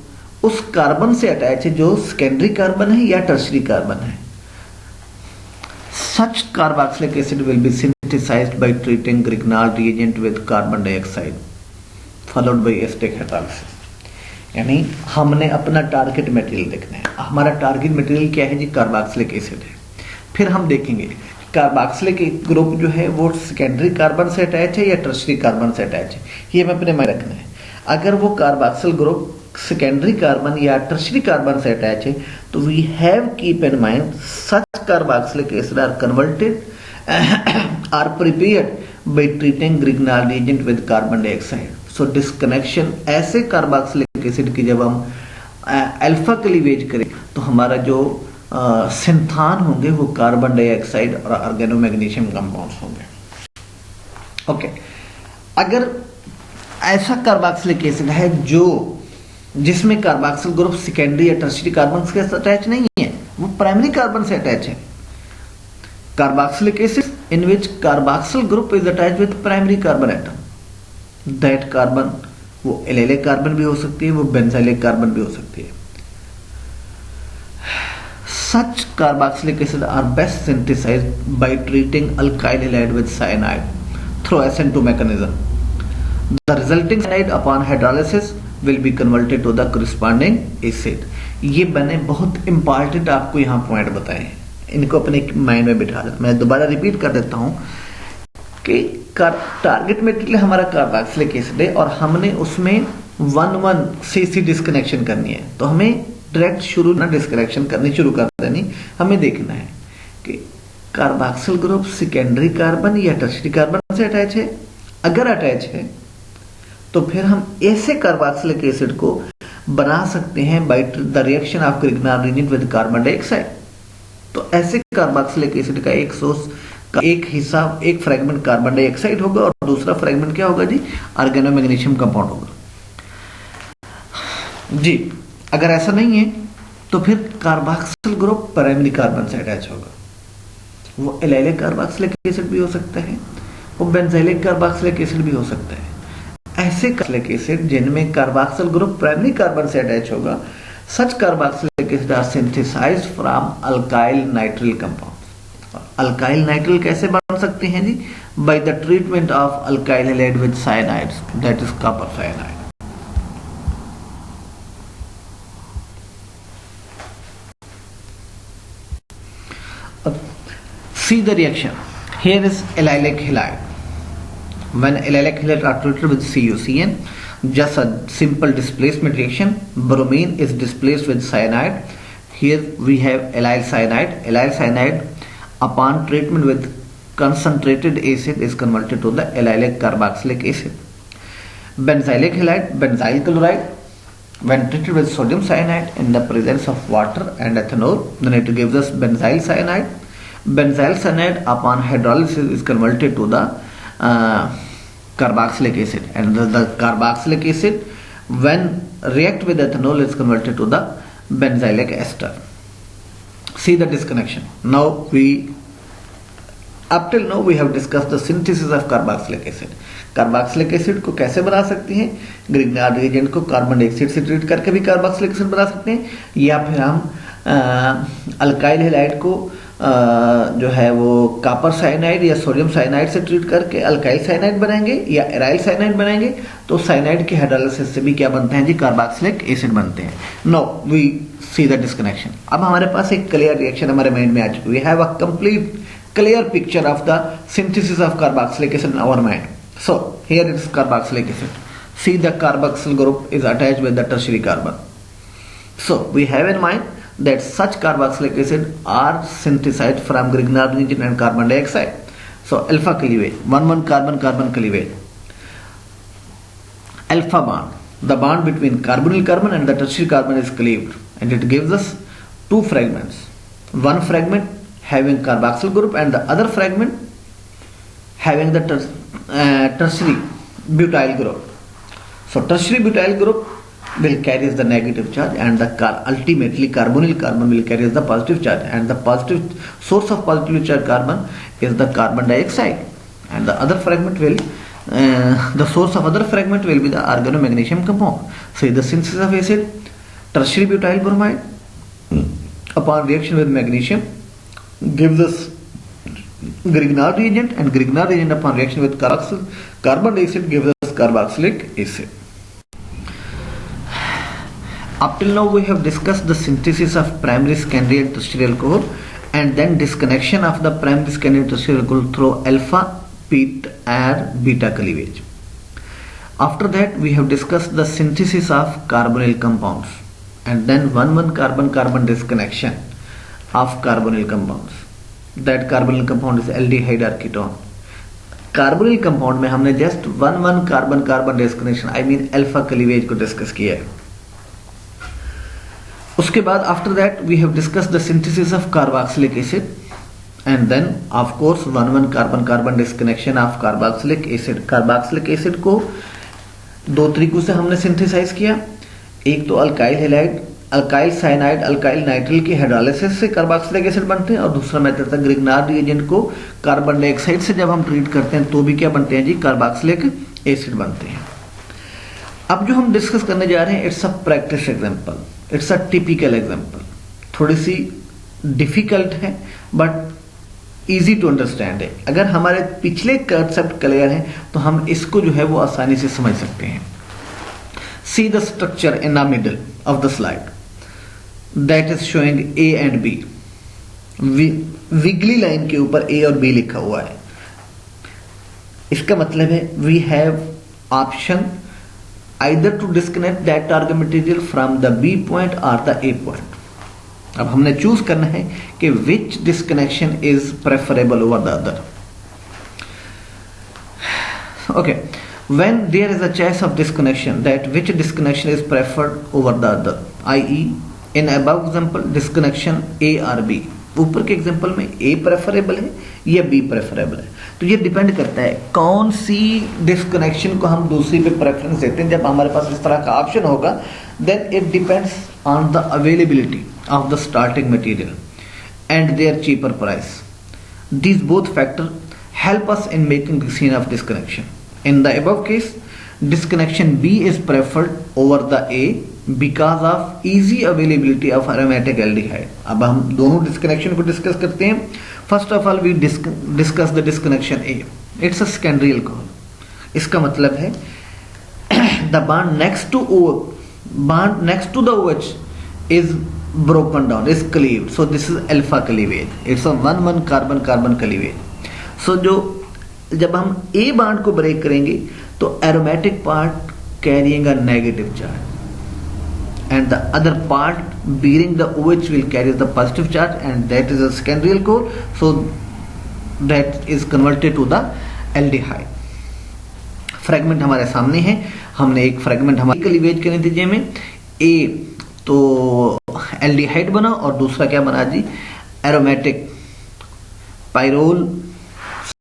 उस कार्बन से अटैच है जो सेकेंडरी कार्बन है या टर्शरी कार्बन है। Such carboxylic acid will be synthesized by treating Grignard reagent with carbon dioxide followed by acidic hydrolysis. यानी हमने अपना टारगेट मटेरियल देखना है। हमारा टारगेट मटेरियल क्या है जी, कार्बोक्सिलिक एसिड है। फिर हम देखेंगे कार्बोक्सिलिक ग्रुप जो है वो सेकेंडरी कार्बन से अटैच है या टर्शरी कार्बन से अटैच है, ये हमें अपने माइंड रखना है। अगर वो कार्बोक्सिल ग्रुप सेकेंडरी कार्बन या टर्शरी कार्बन से अटैच है तो we have keep in mind such carboxylic acid are converted are prepared by treating Grignard reagent with carbon dioxide. So disconnection ऐसे कार्बोक्सिलिक एसिड की जब हम अल्फा क्लीवेज करें तो हमारा जो सिंथान होंगे वो कार्बन डाइऑक्साइड और ऑर्गेनो मैग्नीशियम कंपाउंड्स होंगे। ओके, अगर ऐसा कार्बोक्सिलिक एसिड है जो जिसमें कार्बोक्सिल ग्रुप सेकेंडरी या टर्शियरी कार्बन के साथ अटैच नहीं है, वो प्राइमरी कार्बन से अटैच है। Carboxylic acid in which carboxyl group is attach with primary carbon atom, that carbon वो एलेलिक कार्बन भी हो सकती है, वो बेंजाइलिक कार्बन भी हो सकती है। Such carboxylic acid are best synthesized by treating alkyl halide with cyanide through SN2 mechanism. The resulting cyanide upon hydrolysis will be converted to the corresponding acid. ये बने बहुत इंपॉर्टेंट आपको यहाँ पॉइंट बताए हैं, इनको अपने माइंड में बिठा दें। मैं दोबारा रिपीट कर देता हूँ कि टारगेट मटेरियल हमारा कार्बोक्सिलिक एसिड है और हमने उसमें 1,1 CC डिस्कनेक्शन करनी है, तो हमें डायरेक्ट शुरू ना डिस्कनेक्शन करनी शुरू कर देनी। हमें देखना है कि कार्बोक्सिल ग्रुप सेकेंडरी कार्बन या टर्शियरी कार्बन से अटैच है। अगर अटैच है तो फिर हम ऐसे कार्बोक्सिलिक एसिड को बना सकते हैं by the reaction of Grignard reagent with carbon dioxide. तो ऐसे कार्बोक्सिलिक एसिड का एक सोर्स का एक हिस्सा, एक फ्रेगमेंट कार्बन डाइऑक्साइड होगा और दूसरा फ्रेगमेंट क्या होगा जी, ऑर्गेनो मैग्नीशियम कंपाउंड होगा जी। अगर ऐसा नहीं है तो फिर कार्बोक्सिल ग्रुप प्राइमरी कार्बन से अटैच होगा। वो एलिलिक कार्बोक्सिलिक एसिड भी हो सकता है, वो बेंजाइलिक कार्बोक्सिलिक एसिड भी हो सकता है। ऐसे कार्बोक्सिलिक एसिड जिनमें कार्बोक्सिल ग्रुप प्राइमरी कार्बन से अटैच होगा, such carboxylic acid are synthesized from alkyl nitrile compound. Alkyl nitrile कैसे बन सकते हैं जी, by the treatment of alkyl halide with cyanides, that is copper cyanide. See the reaction. Here is allylic halide. When allylic halide are treated with CuCN, just a simple displacement reaction, bromine is displaced with cyanide. Here we have allyl cyanide. Allyl cyanide, upon treatment with concentrated acid, is converted to the allylic carboxylic acid. Benzylic halide, benzyl chloride, when treated with sodium cyanide in the presence of water and ethanol, then it gives us benzyl cyanide. Benzyl cyanide upon hydrolysis is converted to the carboxylic acid, and the carboxylic acid when react with ethanol is converted to the benzylic ester. See the disconnection. Up till now we have discussed the synthesis of carboxylic acid. Carboxylic acid को कैसे बना सकते हैं, Grignard reagent को carbon dioxide से treat करके भी carboxylic acid बना सकते हैं, या फिर हम अल्काइल हैलाइड को जो है वो कॉपर साइनाइड या सोडियम साइनाइड से ट्रीट करके अल्काइल साइनाइड बनाएंगे या एराइल साइनाइड बनाएंगे, तो साइनाइड के हाइड्रोलाइसिस से भी क्या बनते हैं जी, कार्बोक्सिलिक एसिड बनते हैं। Now we see the disconnection. अब हमारे पास एक क्लियर रिएक्शन हमारे माइंड में आ चुकी है, we have a complete clear picture of the synthesis of carboxylic acid in our mind. So here it is carboxylic acid. See, the carboxyl group is attached with the tertiary carbon. So we have in mind that such carboxylic acid are synthesized from Grignard reagent and carbon dioxide. So alpha cleavage, 1,1 carbon-carbon cleavage. Alpha bond, the bond between carbonyl carbon and the tertiary carbon is cleaved, and it gives us two fragments. One fragment having carboxyl group and the other fragment having the tertiary butyl group. So tertiary butyl group will carry the negative charge, and ultimately carbonyl carbon will carry the positive charge, and the positive source of positively charged carbon is the carbon dioxide, and the other fragment will the source of other fragment will be the organomagnesium compound. So the synthesis of acid, tertiary butyl bromide upon reaction with magnesium gives us Grignard reagent, and Grignard reagent upon reaction with carbon dioxide gives us carboxylic acid. Up till now we have discussed the synthesis of primary, secondary and tertiary alcohol, and then disconnection of the primary, secondary and tertiary alcohol through alpha, beta cleavage. After that we have discussed the synthesis of carbonyl compounds, and then 1,1 carbon-carbon disconnection of carbonyl compounds. That carbonyl compound is aldehyde or ketone. Carbonyl compound में हमने just one carbon carbon disconnection I mean alpha cleavage को discuss किया है। उसके बाद after that we have discuss the synthesis of carboxylic acid and then of course one carbon carbon disconnection of carboxylic acid. Carboxylic acid को दो तरीकों से हमने सिंथेसाइज किया, एक तो alkyl halide, alkyl cyanide, alkyl nitrile की हाइड्रोलिसिस से कार्बोक्सिलिक एसिड बनते हैं, और दूसरा मेथड था ग्रिग्नार्ड रिएजेंट को कार्बन डाइऑक्साइड से जब हम ट्रीट करते हैं तो भी क्या बनते हैं जी, कार्बोक्सिलिक एसिड बनते हैं। अब जो हम डिस्कस करने जा रहे हैं it's a practice example, it's a typical example, थोड़ी सी डिफिकल्ट है बट इजी टू अंडरस्टैंड है। अगर हमारे पिछले कंसेप्ट क्लियर हैं तो हम इसको जो है वो आसानी से समझ सकते हैं। See the structure in the middle of the slide that is showing A and B. Wiggly line के ऊपर A और B लिखा हुआ है। इसका मतलब है we have option either to disconnect that target material from the B point or the A point. अब हमने चूज करना है कि which disconnection is preferable over the other. Okay. When there is a choice of disconnection, that which disconnection is preferred over the other, i.e. in above example disconnection A or B, ऊपर के example में A preferable है या B preferable है, तो ये depend करता है कौन सी डिस्कनेक्शन को हम दूसरी पे प्रेफरेंस देते हैं। जब हमारे पास इस तरह का ऑप्शन होगा then it depends on the availability of the starting material and their cheaper price. These both factors help us in making decision of disconnection. In the above case, disconnection B is preferred over the A because of easy availability of aromatic aldehyde. अब हम दोनों disconnection को discuss करते हैं। First of all we discuss the disconnection A. It's a secondary alcohol. इसका मतलब है the bond next to the OH is broken down, is cleaved. So this is alpha cleavage. It's a one carbon carbon cleavage. So जब हम A bond को break करेंगे तो aromatic part carrying a negative charge and the other part bearing the OH will carry the positive charge and that is a secondary alcohol, so that is converted to the aldehyde. Fragment हमारे सामने है, हमने एक fragment हमारे cleavage के नतीजे में A तो एल्डिहाइड बना और दूसरा क्या बना जी, aromatic pyrrole,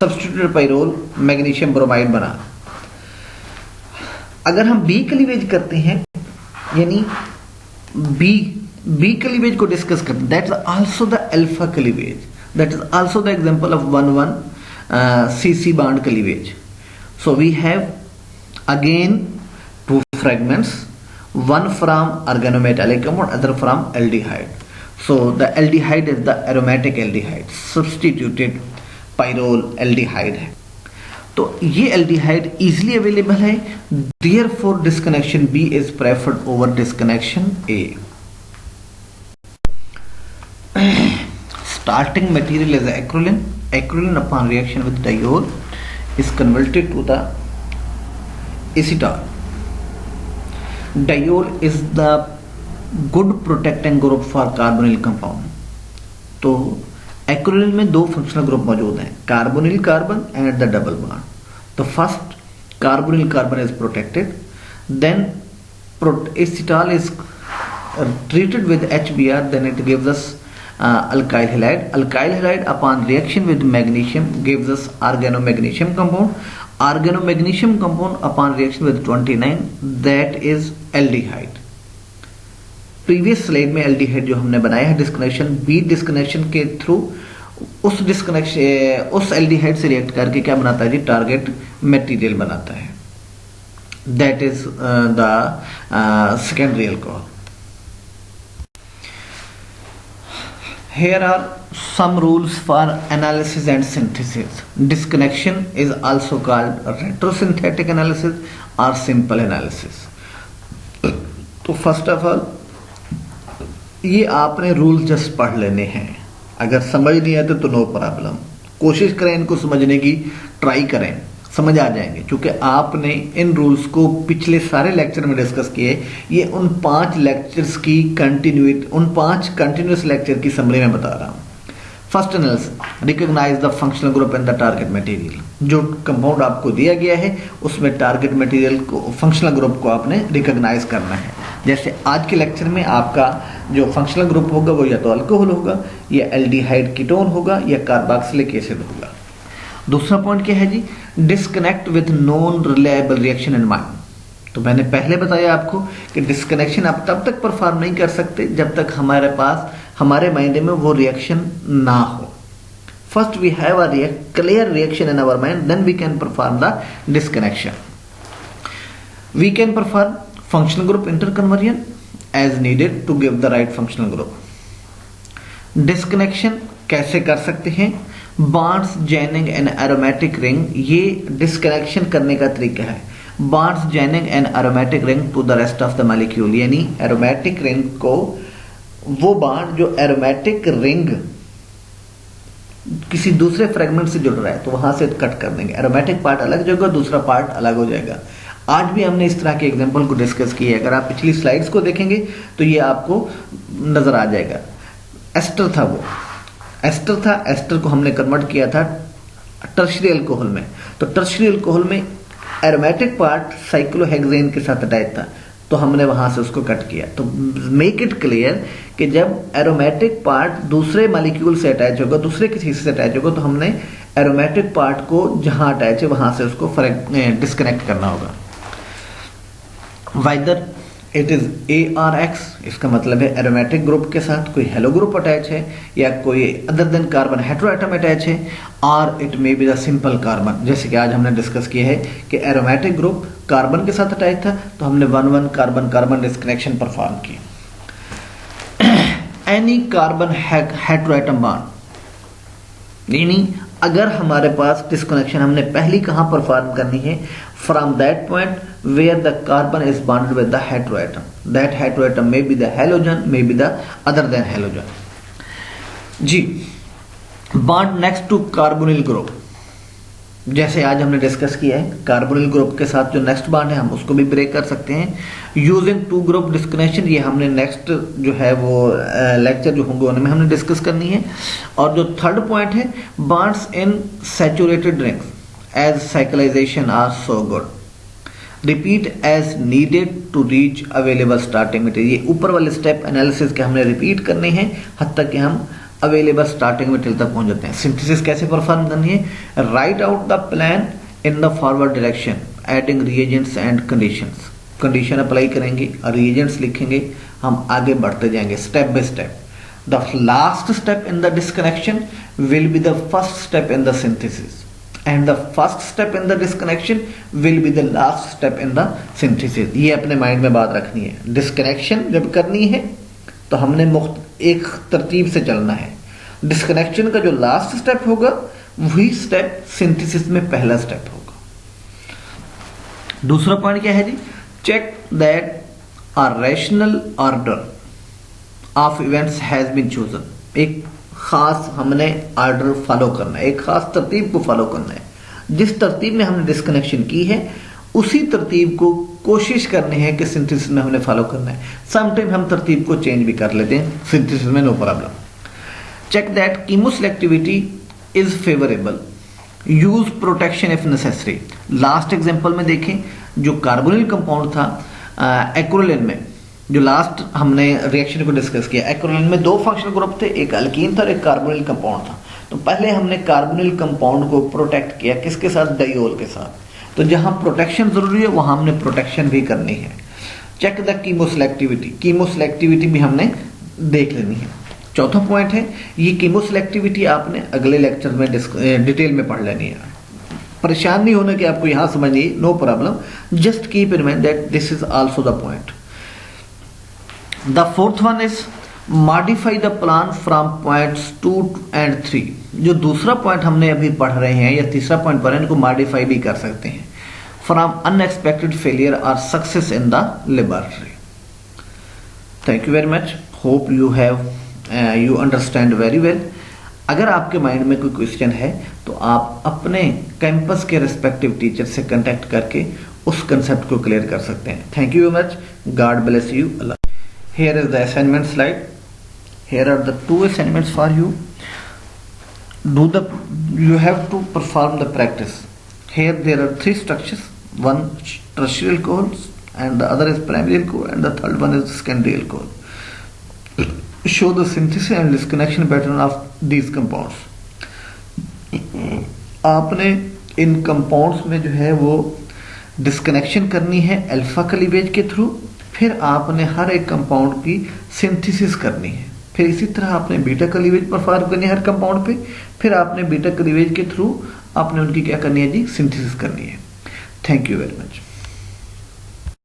substituted pyrrole magnesium bromide बना। अगर हम बी क्लीवेज करते हैं यानी बी क्लीवेज को डिस्कस करते हैं, that is also the alpha cleavage, that is also the example of 1,1 CC bond cleavage. So we have again two fragments, one from organometallic compound, other from aldehyde. So the aldehyde is the aromatic aldehyde, substituted pyrrole aldehyde है। तो ये aldehyde easily available है, therefore disconnection B is preferred over disconnection A. Starting material is acrolein, acrolein upon reaction with diol is converted to the acetal. Diol is the good protecting group for carbonyl compound. तो acrolein में दो functional group मौजूद हैं, carbonyl carbon and the double bond. तो first carbonyl carbon is protected, then acetal is treated with HBr, then it gives us alkyl halide. Alkyl halide upon reaction with magnesium gives us organomagnesium compound. Organomagnesium compound upon reaction with 29, that is aldehyde. Previous slide में aldehyde जो हमने बनाया है disconnection B disconnection के through उस aldehyde से react करके क्या बनाता है जी, टारगेट मटेरियल बनाता है, that is the secondary alcohol. Here are some rules for analysis and synthesis. Disconnection is also called retrosynthetic analysis or simple analysis. तो फर्स्ट ऑफ ऑल ये आपने रूल जस्ट पढ़ लेने हैं, अगर समझ नहीं आते तो नो प्रॉब्लम, कोशिश करें इनको समझने की, ट्राई करें, समझ आ जाएंगे, क्योंकि आपने इन रूल्स को पिछले सारे लेक्चर में डिस्कस किए। ये उन 5 लेक्चर्स की कंटिन्यूस लेक्चर की समरी में बता रहा हूँ। First analysis, recognize the functional group in the target material. जो कंपाउंड आपको दिया गया है उसमें टारगेट मटेरियल को, फंक्शनल ग्रुप को आपने रिकॉग्नाइज करना है। जैसे आज के लेक्चर में आपका जो फंक्शनल ग्रुप होगा वो या तो अल्कोहल होगा, या एल्डिहाइड कीटोन होगा, या कार्बोक्सिलिक एसिड होगा। दूसरा पॉइंट क्या है जी, disconnect with non reliable reaction in mind. तो मैंने पहले बताया आपको कि डिस्कनेक्शन आप तब तक परफॉर्म नहीं कर सकते जब तक हमारे पास, हमारे माइंड में वो रिएक्शन ना हो। First we have a clear reaction in our mind, then we can perform the disconnection. We can perform functional group interconversion as needed to give the right functional group. Disconnection कैसे कर सकते हैं, bonds joining an aromatic ring, ये disconnection करने का तरीका है। Bonds joining an aromatic ring to the rest of the molecule, यानी एरोमेटिक रिंग को, वो बॉन्ड जो एरोमेटिक रिंग किसी दूसरे फ्रेगमेंट से जुड़ रहा है तो वहां से कट कर देंगे। एरोमेटिक पार्ट अलग जाएगा, दूसरा पार्ट अलग हो जाएगा। आज भी हमने इस तरह के एग्जांपल को डिस्कस किया है। अगर आप पिछली स्लाइड्स को देखेंगे तो ये आपको नजर आ जाएगा। एस्टर था, वो एस्टर था, एस्टर को हमने कन्वर्ट किया था टर्शियरी अल्कोहल में। तो टर्शियरी अल्कोहल में एरोमेटिक पार्ट साइक्लोहेक्सेन के साथ अटैच था, तो हमने वहां से उसको कट किया। तो मेक इट क्लियर कि जब एरोमेटिक पार्ट दूसरे मॉलिक्यूल से अटैच होगा, दूसरे किसी से अटैच होगा, तो हमने एरोमेटिक पार्ट को जहां अटैच है वहां से उसको डिस्कनेक्ट करना होगा। वाइदर इट इज ARX, इसका मतलब है एरोमेटिक ग्रुप के साथ कोई हेलो ग्रुप अटैच है, या कोई other than carbon heteroatom attach है, और it may be the simple carbon. जैसे कि आज हमने डिस्कस किया है कि एरोमेटिक ग्रुप कार्बन के साथ अटैच था, तो हमने 1,1 कार्बन कार्बन डिस्कनेक्शन परफॉर्म की। एनी कार्बन हेटेरोएटम बॉन्ड, यानी अगर हमारे पास डिस्कनेक्शन हमने पहली कहां परफॉर्म करनी है, from that point where the carbon is bonded with the heteroatom, that heteroatom may be the halogen, may be the other than halogen जी। Bond next to carbonyl group, जैसे आज हमने डिस्कस किया है, कार्बोनिल ग्रुप के साथ जो next bond है हम उसको भी ब्रेक कर सकते हैं यूजिंग टू ग्रुप डिस्कनेक्शन। ये हमने नेक्स्ट जो है वो लेक्चर जो होंगे उनमें हमने डिस्कस करनी है। और जो थर्ड पॉइंट है, bonds in saturated rings as cyclization are so good, repeat as needed to reach available starting material. ये ऊपर वाले स्टेप एनालिसिस के हमने रिपीट करने हैं हद तक कि हम अवेलेबल स्टार्टिंग मटेरियल तक पहुंच जाते हैं। सिंथेसिस कैसे परफॉर्म करनी है, right out the plan in the forward direction adding reagents and conditions. Condition apply करेंगे और रिएजेंट्स लिखेंगे, हम आगे बढ़ते जाएंगे step by step. The last step in the disconnection will be the first step in the synthesis, and the first step in the disconnection will be the last step in the synthesis. ये अपने mind में बात रखनी है। Disconnection जब करनी है तो हमने एक तरतीब से चलना है। डिस्कनेक्शन का जो लास्ट स्टेप होगा वही स्टेप सिंथेसिस में पहला स्टेप होगा। दूसरा पॉइंट क्या है जी, check that a rational order of events has been chosen. एक खास हमने ऑर्डर फॉलो करना है, एक खास तरतीब को फॉलो करना है। जिस तरतीब में हमने डिस्कनेक्शन की है उसी तरतीब को कोशिश करनी है कि सिंथेसिस में हमने फॉलो करना है। समटाइम हम तरतीब को चेंज भी कर लेते हैं सिंथेसिस में, no problem. Check that chemoselectivity is favourable, use protection if necessary. Last example में देखें, जो कार्बोनिल कंपाउंड था एक्रोलिन में, जो लास्ट हमने रिएक्शन को डिस्कस किया, एक्रोलिन में 2 फंक्शनल ग्रुप थे, एक अल्कीन था और एक कार्बोनिल कंपाउंड था। तो पहले हमने कार्बोनिल कंपाउंड को प्रोटेक्ट किया, किसके साथ, डाइयोल के साथ। तो जहां प्रोटेक्शन जरूरी है वहां हमने प्रोटेक्शन भी करनी है। चेक द कीमोसेलेक्टिविटी, कीमोसेलेक्टिविटी भी हमने देख लेनी है। चौथा पॉइंट है, ये कीमोसेलेक्टिविटी आपने अगले लेक्चर में डिटेल में पढ़ लेनी है। परेशान नहीं होना कि आपको यहां समझिए, no problem, just keep in mind that this is also the point. The fourth one is modify the plan from points 2 and 3। जो दूसरा पॉइंट हमने अभी पढ़ रहे हैं या तीसरा पॉइंट पढ़ रहे हैं, इनको मॉडिफाई भी कर सकते हैं। फ्रॉम अनएक्सपेक्टेड फेलियर और success in the laboratory. Thank you very much, hope you understand very well. अगर आपके माइंड में कोई क्वेश्चन है तो आप अपने कैंपस के रिस्पेक्टिव टीचर से कांटेक्ट करके उस कंसेप्ट को क्लियर कर सकते हैं। Thank you very much, God bless you. Here is the assignment slide. Here are the 2 assignments for you. do the you have to perform the practice. Here there are three structures, one tertiary alcohol and the other is primary alcohol and the third one is secondary alcohol. Show the synthesis and disconnection pattern of these compounds. आपने इन compounds में जो है वो disconnection करनी है alpha cleavage के through, फिर आपने हर एक कंपाउंड की सिंथेसिस करनी है, फिर इसी तरह आपने बीटा क्लीवेज परफॉर्म करनी है हर कंपाउंड पे, फिर आपने बीटा क्लीवेज के थ्रू आपने उनकी क्या करनी है जी, सिंथेसिस करनी है। Thank you very much.